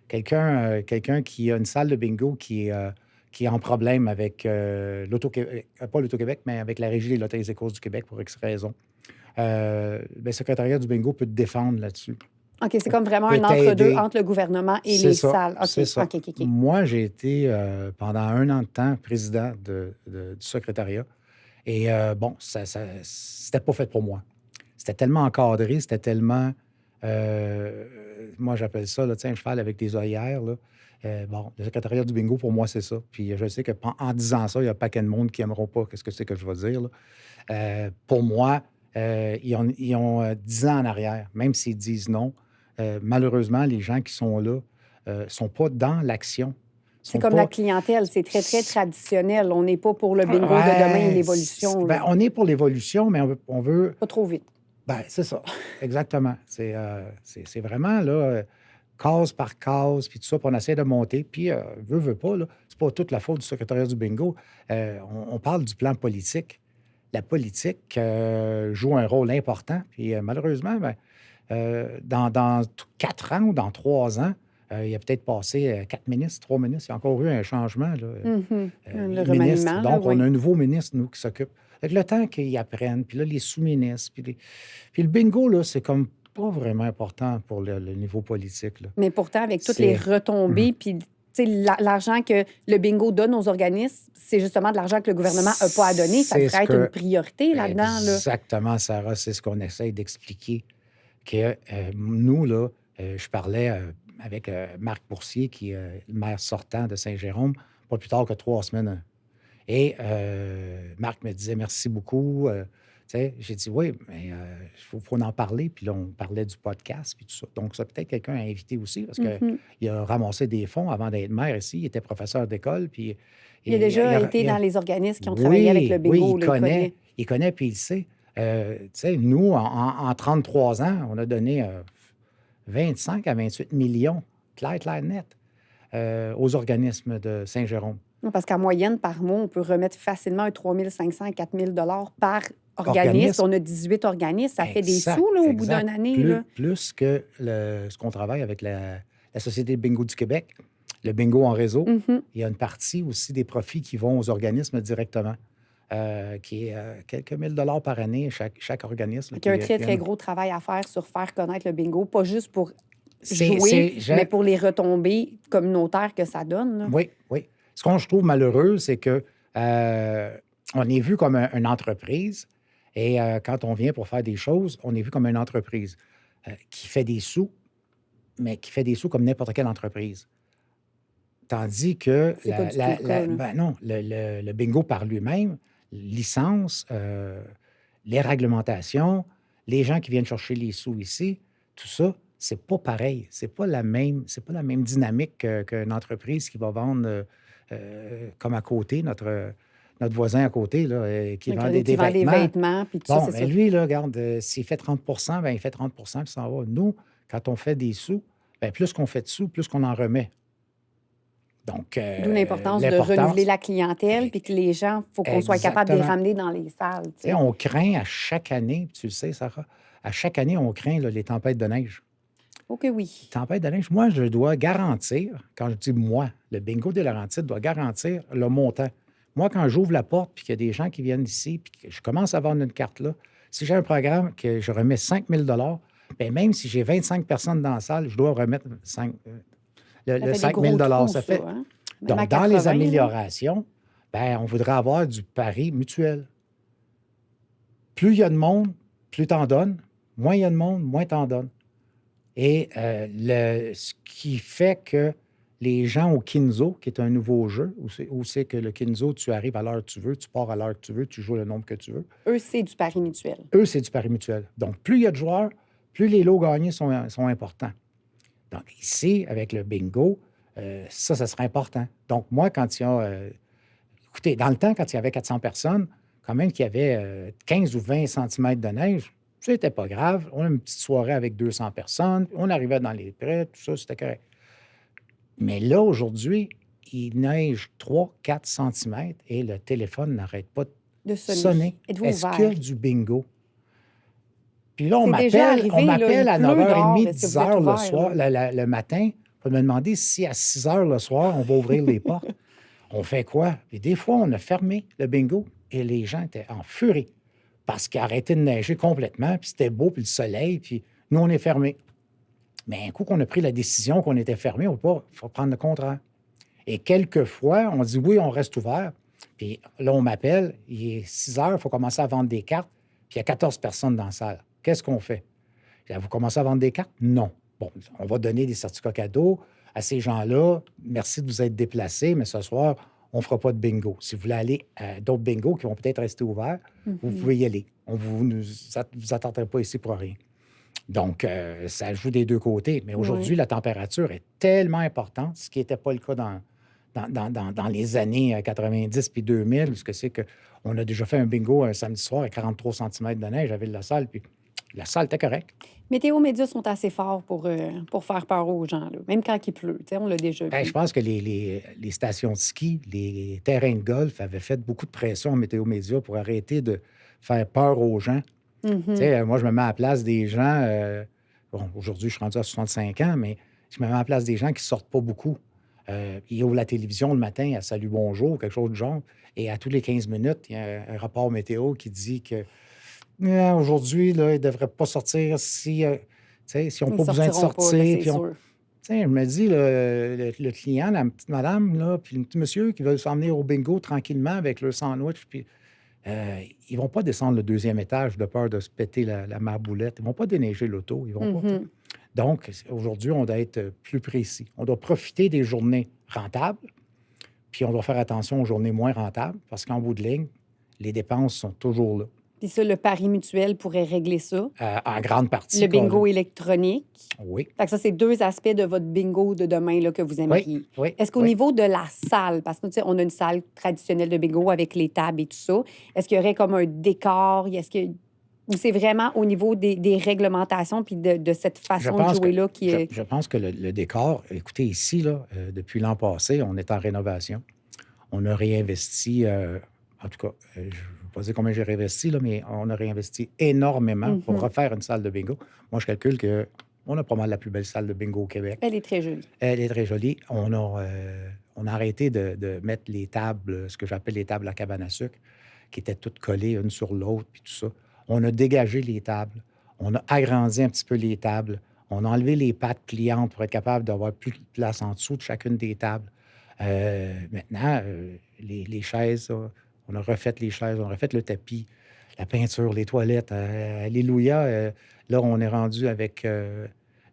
Quelqu'un qui a une salle de bingo qui est en problème avec l'Auto-Québec, pas l'Auto-Québec, mais avec la Régie des loteries et courses du Québec pour X raisons. Le secrétariat du bingo peut te défendre là-dessus. OK, c'est comme vraiment un entre-deux entre le gouvernement et les salles. OK, c'est ça. OK. Moi, j'ai été pendant 1 an de temps président du secrétariat. Et bon, c'était pas fait pour moi. C'était tellement encadré, c'était tellement... moi, j'appelle ça, là, un cheval avec des œillères, là. Bon, le secrétariat du bingo, pour moi, c'est ça. Puis je sais qu'en disant ça, il y a pas paquet de monde qui n'aimeront pas ce que c'est que je vais dire. Là. Pour moi, ils ont 10 ans en arrière, même s'ils disent non. Malheureusement, les gens qui sont là ne sont pas dans l'action. C'est Sont comme la pas... clientèle, c'est très, très traditionnel. On n'est pas pour le bingo de demain et Ouais, l'évolution, là. on est pour l'évolution, mais on veut Pas trop vite. c'est ça, exactement. C'est vraiment là, case par case, puis tout ça, puis on essaie de monter. Puis, veut pas, là, c'est pas toute la faute du secrétariat du bingo. On parle du plan politique. La politique joue un rôle important. Puis, malheureusement, dans 4 ans ou dans 3 ans, il a peut-être passé 4 ministres, 3 ministres. Il y a encore eu un changement, là, Le ministre. remaniement, là, Donc, on oui. a un nouveau ministre, nous, qui s'occupe. Avec le temps qu'ils apprennent, puis là, les sous-ministres, puis le bingo, là, c'est comme pas vraiment important pour le niveau politique, là. Mais pourtant, avec toutes les C'est... retombées, puis tu sais, l'argent que le bingo donne aux organismes, c'est justement de l'argent que le gouvernement n'a pas à donner. Ça C'est devrait ce être une que... priorité là-dedans, là. Exactement, Sarah, c'est ce qu'on essaye d'expliquer. Que nous, là, je parlais avec Marc Boursier, qui est le maire sortant de Saint-Jérôme, pas plus tard que 3 semaines. Et Marc me disait merci beaucoup. Tu sais, j'ai dit oui, mais il faut en parler. Puis là, on parlait du podcast, puis tout ça. Donc, ça peut-être quelqu'un à inviter aussi, parce qu'il a ramassé des fonds avant d'être maire ici. Il était professeur d'école. Puis Il a déjà été dans les organismes qui ont travaillé avec le bingo. Oui, là, il connaît, puis il sait. Tu sais, nous, en 33 ans, on a donné 25 à 28 millions, clair, net, aux organismes de Saint-Jérôme. Non, parce qu'en moyenne, par mois, on peut remettre facilement un 3 500 à 4 000 par organisme. Organisme. On a 18 organismes. Ça fait des Exact, sous là, au bout exact. d'une année. Plus, Là. plus que ce qu'on travaille avec la Société de bingo du Québec, le bingo en réseau. Il y a une partie aussi des profits qui vont aux organismes directement, qui est quelques mille dollars par année, chaque organisme. Il y a un très, très gros travail à faire sur faire connaître le bingo, pas juste pour jouer, mais pour les retombées communautaires que ça donne. Là. Oui, oui. Ce que je trouve malheureux, c'est que on est vu comme une entreprise et quand on vient pour faire des choses, on est vu comme une entreprise qui fait des sous, mais qui fait des sous comme n'importe quelle entreprise. Tandis que C'est pas du tout le cas, là. non, le bingo par lui-même, licence, les réglementations, les gens qui viennent chercher les sous ici, tout ça, c'est pas pareil. C'est pas la même dynamique qu'une entreprise qui va vendre comme à côté, notre voisin à côté, là, qui vend des vêtements. Puis tout Bon, ça, c'est mais ça. lui, là, regarde, s'il fait 30 il fait 30 puis ça va. Nous, quand on fait des sous, plus qu'on fait de sous, plus qu'on en remet. Donc, D'où l'importance de renouveler la clientèle, puis que les gens, il faut qu'on soit capable de les ramener dans les salles. Tu sais. On craint à chaque année, tu le sais, Sarah, à chaque année, on craint là, les tempêtes de neige. OK, oui. Tempête de neige, moi, je dois garantir, quand je dis moi, le bingo de Laurentides doit garantir le montant. Moi, quand j'ouvre la porte puis qu'il y a des gens qui viennent ici puis que je commence à vendre une carte là, si j'ai un programme que je remets 5 000 même si j'ai 25 personnes dans la salle, je dois remettre le 5 000 ça fait. Hein? Donc, dans les améliorations, on voudrait avoir du pari mutuel. Plus il y a de monde, plus t'en donnes. Moins il y a de monde, moins t'en donnes. Et ce qui fait que les gens au Kinzo, qui est un nouveau jeu, où c'est que le Kinzo, tu arrives à l'heure que tu veux, tu pars à l'heure que tu veux, tu joues le nombre que tu veux. Eux, c'est du pari mutuel. Eux, c'est du pari mutuel. Donc, plus il y a de joueurs, plus les lots gagnés sont importants. Donc, ici, avec le bingo, ça sera important. Donc, moi, quand il y a... écoutez, dans le temps, quand il y avait 400 personnes, quand même qu'il y avait 15 ou 20 centimètres de neige, c'était pas grave. On a une petite soirée avec 200 personnes. On arrivait dans les prêts, tout ça, c'était correct. Mais là, aujourd'hui, il neige 3-4 centimètres et le téléphone n'arrête pas de sonner. Êtes-vous Est-ce ouvert? qu'il y a du bingo? Puis là, on déjà m'appelle arrivé, à là, il pleut 9h30, dehors. Est-ce que vous êtes 10h le ouvert, soir, le matin, pour me demander si à 6h le soir, on va ouvrir les portes. On fait quoi? Puis des fois, on a fermé le bingo et les gens étaient en furie parce qu'il a arrêté de neiger complètement, puis c'était beau, puis le soleil, puis nous, on est fermés. Mais un coup qu'on a pris la décision qu'on était fermé, il faut prendre le contraire. Et quelquefois, on dit oui, on reste ouvert. Puis là, on m'appelle, il est 6h, il faut commencer à vendre des cartes, puis il y a 14 personnes dans la salle. Qu'est-ce qu'on fait? Vous commencez à vendre des cartes? Non. Bon, on va donner des certificats cadeaux à ces gens-là. Merci de vous être déplacés, mais ce soir, on ne fera pas de bingo. Si vous voulez aller à d'autres bingos qui vont peut-être rester ouverts, vous pouvez y aller. Vous ne vous attendrez pas ici pour rien. Donc, ça joue des deux côtés. Mais aujourd'hui, Oui. la température est tellement importante, ce qui n'était pas le cas dans les années 90 puis 2000, parce que c'est qu'on a déjà fait un bingo un samedi soir à 43 cm de neige à Ville-la-Salle, puis la salle était correcte. Météo Médias sont assez forts pour faire peur aux gens, là. Même quand il pleut. Tu sais, on l'a déjà Ben, je vu. pense que les stations de ski, les terrains de golf avaient fait beaucoup de pression en Météo Média pour arrêter de faire peur aux gens. Tu sais, moi, je me mets à la place des gens. Bon, aujourd'hui, je suis rendu à 65 ans, mais je me mets à la place des gens qui ne sortent pas beaucoup. Ils ouvrent la télévision le matin à Salut Bonjour, quelque chose de genre. Et à tous les 15 minutes, il y a un rapport météo qui dit que aujourd'hui, là, ils ne devraient pas sortir si, tu sais, s'ils n'ont Ils pas besoin de sortiront pas, là, sortir. c'est Puis sûr. tu sais, je me dis, le client, la petite madame, là, puis le petit monsieur qui veulent s'emmener au bingo tranquillement avec leur sandwich, puis ils vont pas descendre le deuxième étage de peur de se péter la marboulette. Ils vont pas déneiger l'auto. Ils vont pas. Mhm. Donc, aujourd'hui, on doit être plus précis. On doit profiter des journées rentables, puis on doit faire attention aux journées moins rentables, parce qu'en bout de ligne, les dépenses sont toujours là. Puis ça, le pari mutuel pourrait régler ça. En grande partie. Le bingo électronique. Oui. Fait que ça, c'est deux aspects de votre bingo de demain là, que vous aimeriez. Oui, oui, Est-ce qu'au oui. niveau de la salle, parce que tu sais, on a une salle traditionnelle de bingo avec les tables et tout ça, est-ce qu'il y aurait comme un décor? Ou c'est vraiment au niveau des réglementations puis de cette Je façon de pense que, jouer-là qui est... je pense que le décor, écoutez, ici, là, depuis l'an passé, on est en rénovation. On a réinvesti, en tout cas, je ne vais pas dire combien j'ai réinvesti, là, mais on a réinvesti énormément pour refaire une salle de bingo. Moi, je calcule qu'on a pas mal la plus belle salle de bingo au Québec. Elle est très jolie. Elle est très jolie. On a arrêté de mettre les tables, ce que j'appelle les tables à cabane à sucre, qui étaient toutes collées une sur l'autre, puis tout ça. On a dégagé les tables. On a agrandi un petit peu les tables. On a enlevé les pattes pliantes pour être capable d'avoir plus de place en dessous de chacune des tables. Maintenant, les chaises, on a refait les chaises, on a refait le tapis, la peinture, les toilettes. Alléluia. Là, on est rendu avec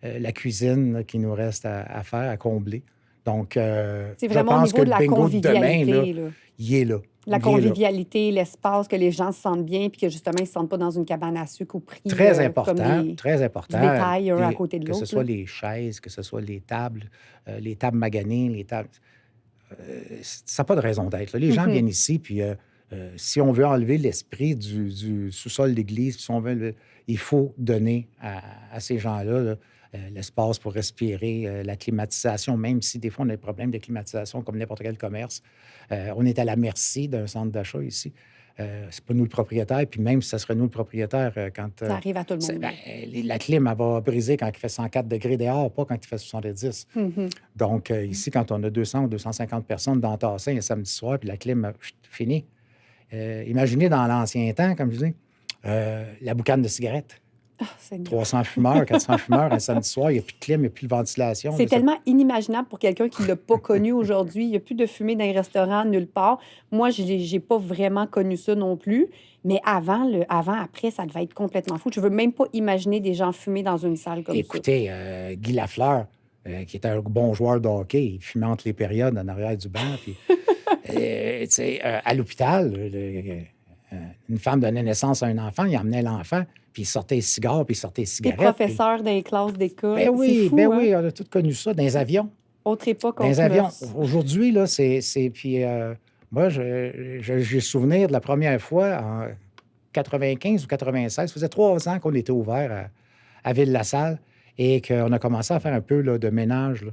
la cuisine là, qui nous reste à faire, à combler. Donc, C'est je vraiment au pense que niveau de le la bingo de demain, là, convivialité. Là. il est là. La Il est là. convivialité, l'espace, que les gens se sentent bien puis que justement, ils ne se sentent pas dans une cabane à sucre ou pris Très important, comme très important. du bétail un à côté de Que ce l'autre. soit là. les chaises, que ce soit les tables maganées, les tables. Ça n'a pas de raison d'être. Là. Les gens viennent ici, puis si on veut enlever l'esprit du sous-sol d'église, si on veut, il faut donner à ces gens-là là, l'espace pour respirer, la climatisation, même si des fois on a des problèmes de climatisation comme n'importe quel commerce. On est à la merci d'un centre d'achat ici. C'est pas nous le propriétaire, puis même si ça serait nous le propriétaire, quand... Ça arrive à tout le monde. là. la clim, elle va briser quand il fait 104 degrés dehors, pas quand il fait 70. Donc, ici, quand on a 200 ou 250 personnes dans Tassin un samedi soir, puis la clim, fini. Imaginez dans l'ancien temps, comme je dis, la boucane de cigarettes. Ah, Seigneur. 300 fumeurs, 400 fumeurs un samedi soir, il n'y a plus de clim, il n'y a plus de ventilation. C'est tellement inimaginable pour quelqu'un qui ne l'a pas connu aujourd'hui. Il n'y a plus de fumée dans les restaurants, nulle part. Moi, je n'ai pas vraiment connu ça non plus. Mais avant-après, ça devait être complètement fou. Je ne veux même pas imaginer des gens fumer dans une salle comme Écoutez, Guy Lafleur, qui était un bon joueur de hockey, il fumait entre les périodes en arrière du banc. Puis, tu sais, à l'hôpital, une femme donnait naissance à un enfant, il emmenait l'enfant, puis il sortait les cigares, puis il sortait les ça. Des cigarettes. professeurs dans les classes d'école. Ben oui, c'est fou, ben hein? oui, on a tous connu ça, dans les avions. Autre époque, Dans les autre avions. mœurs. Aujourd'hui, là, c'est... Puis moi, j'ai souvenir de la première fois en 95 ou 96. Ça faisait 3 ans qu'on était ouvert à Ville-la-Salle et qu'on a commencé à faire un peu là, de ménage. Là.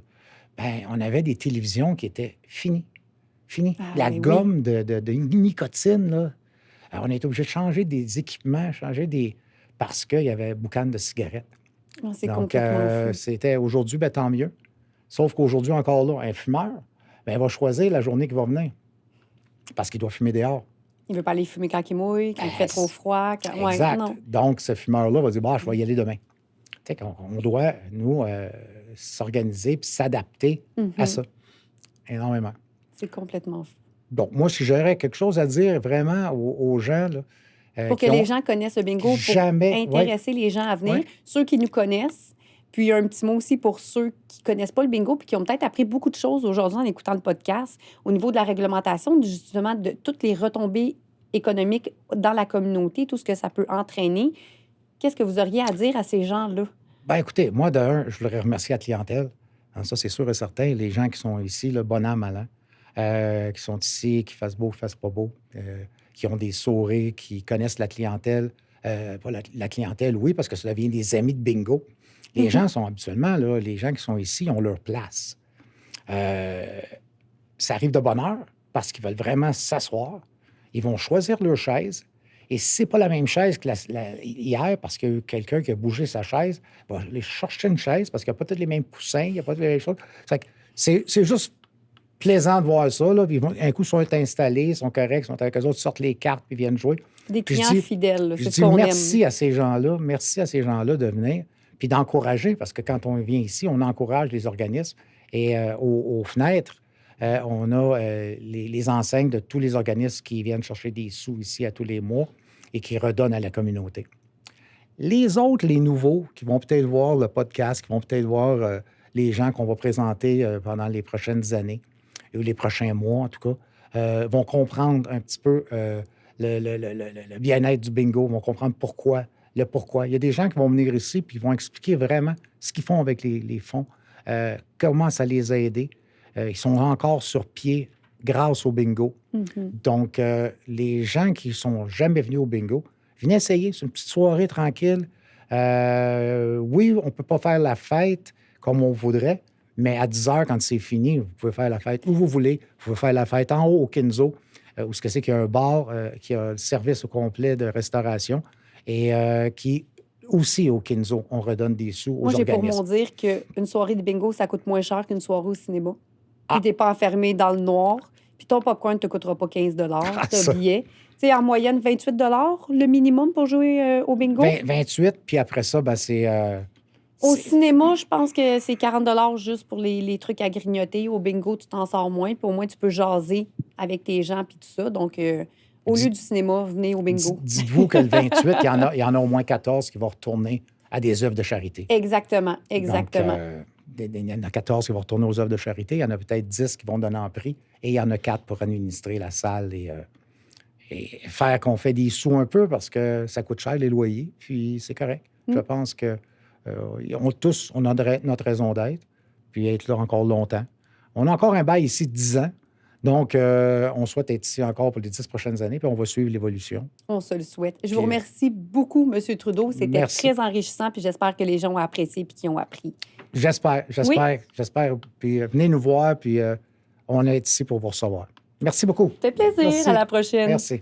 Ben, on avait des télévisions qui étaient finies. Ah, La ben oui. gomme de nicotine, là. Alors, on a été obligé de changer des équipements, parce qu'il y avait boucan de cigarettes. Ah, c'est Donc, complètement fou. c'était aujourd'hui, ben, tant mieux. Sauf qu'aujourd'hui, encore là, un fumeur, ben, il va choisir la journée qui va venir. Parce qu'il doit fumer dehors. Il ne veut pas aller fumer quand il mouille, quand il fait trop froid. Ouais, Exact. non. Donc, ce fumeur-là va dire, bah, je vais y aller demain. Tu sais, on doit, nous, s'organiser puis s'adapter à ça. Énormément. C'est complètement fou. Donc, moi, si j'aurais quelque chose à dire vraiment aux gens, là, Pour que qui les ont gens connaissent le bingo, pour jamais... intéresser les gens à venir, Ouais. ceux qui nous connaissent, Puis, un petit mot aussi pour ceux qui ne connaissent pas le bingo puis qui ont peut-être appris beaucoup de choses aujourd'hui en écoutant le podcast au niveau de la réglementation, justement, de toutes les retombées économiques dans la communauté, tout ce que ça peut entraîner. Qu'est-ce que vous auriez à dire à ces gens-là? Ben écoutez, moi, je voudrais remercier la clientèle. Ça, c'est sûr et certain. Les gens qui sont ici, le bon an, mal an, qui sont ici, qui fassent beau, qui fassent pas beau, qui ont des sourires, qui connaissent la clientèle. Pas la clientèle, oui, parce que ça vient des amis de bingo. Les gens sont habituellement, là, les gens qui sont ici ont leur place. Ça arrive de bonne heure parce qu'ils veulent vraiment s'asseoir. Ils vont choisir leur chaise. Et si ce n'est pas la même chaise que hier, parce qu'il y a eu quelqu'un qui a bougé sa chaise, va aller chercher une chaise parce qu'il n'y a pas tous les mêmes coussins, il n'y a pas toutes les mêmes choses. C'est juste plaisant de voir ça. Là. Puis un coup, ils sont installés, ils sont corrects, ils sont avec eux autres, sortent les cartes puis viennent jouer. Des Puis clients fidèles, je c'est dis ce qu'on merci aime. à ces gens-là, merci à ces gens-là de venir, puis d'encourager, parce que quand on vient ici, on encourage les organismes. Et aux fenêtres, on a les enseignes de tous les organismes qui viennent chercher des sous ici à tous les mois et qui redonnent à la communauté. Les autres, les nouveaux, qui vont peut-être voir le podcast, qui vont peut-être voir les gens qu'on va présenter pendant les prochaines années, ou les prochains mois en tout cas, vont comprendre un petit peu le bien-être du bingo, vont comprendre le pourquoi. Il y a des gens qui vont venir ici puis vont expliquer vraiment ce qu'ils font avec les fonds, comment ça les a aidés. Ils sont encore sur pied grâce au bingo. Donc, les gens qui ne sont jamais venus au bingo, venez essayer. C'est une petite soirée tranquille. Oui, on ne peut pas faire la fête comme on voudrait, mais à 10 heures, quand c'est fini, vous pouvez faire la fête où vous voulez. Vous pouvez faire la fête en haut au Kinzo, où ce que c'est qu'il y a un bar qui a le service au complet de restauration et qui aussi au Kinzo, on redonne des sous aux Moi, j'ai pour organismes. mon dire qu'une soirée de bingo, ça coûte moins cher qu'une soirée au cinéma. Ah! Puis t'es pas enfermé dans le noir. Puis ton popcorn ne te coûtera pas 15 Ah, t'as ça. billet. Tu sais, en moyenne, 28 le minimum pour jouer au bingo. 28, puis après ça, ben, c'est... Au c'est- cinéma, je pense que c'est 40 juste pour les trucs à grignoter. Au bingo, tu t'en sors moins. Puis au moins, tu peux jaser avec tes gens puis tout ça. Donc, au lieu Dis- du cinéma, venez au bingo. Dites-vous que le 28, il y en a au moins 14 qui vont retourner à des œuvres de charité. Exactement, exactement. Donc, il y en a 14 qui vont retourner aux œuvres de charité. Il y en a peut-être 10 qui vont donner en prix. Et il y en a 4 pour administrer la salle et faire qu'on fait des sous un peu parce que ça coûte cher, les loyers. Puis c'est correct. Je pense que on a notre raison d'être, puis être là encore longtemps. On a encore un bail ici de 10 ans. Donc, on souhaite être ici encore pour les 10 prochaines années, puis on va suivre l'évolution. On se le souhaite. Je vous Puis, remercie beaucoup, M. Trudeau. C'était merci. très enrichissant, puis j'espère que les gens ont apprécié puis qu'ils ont appris. J'espère. Puis venez nous voir, puis on est ici pour vous recevoir. Merci beaucoup. Ça fait plaisir. Merci. À la prochaine. Merci.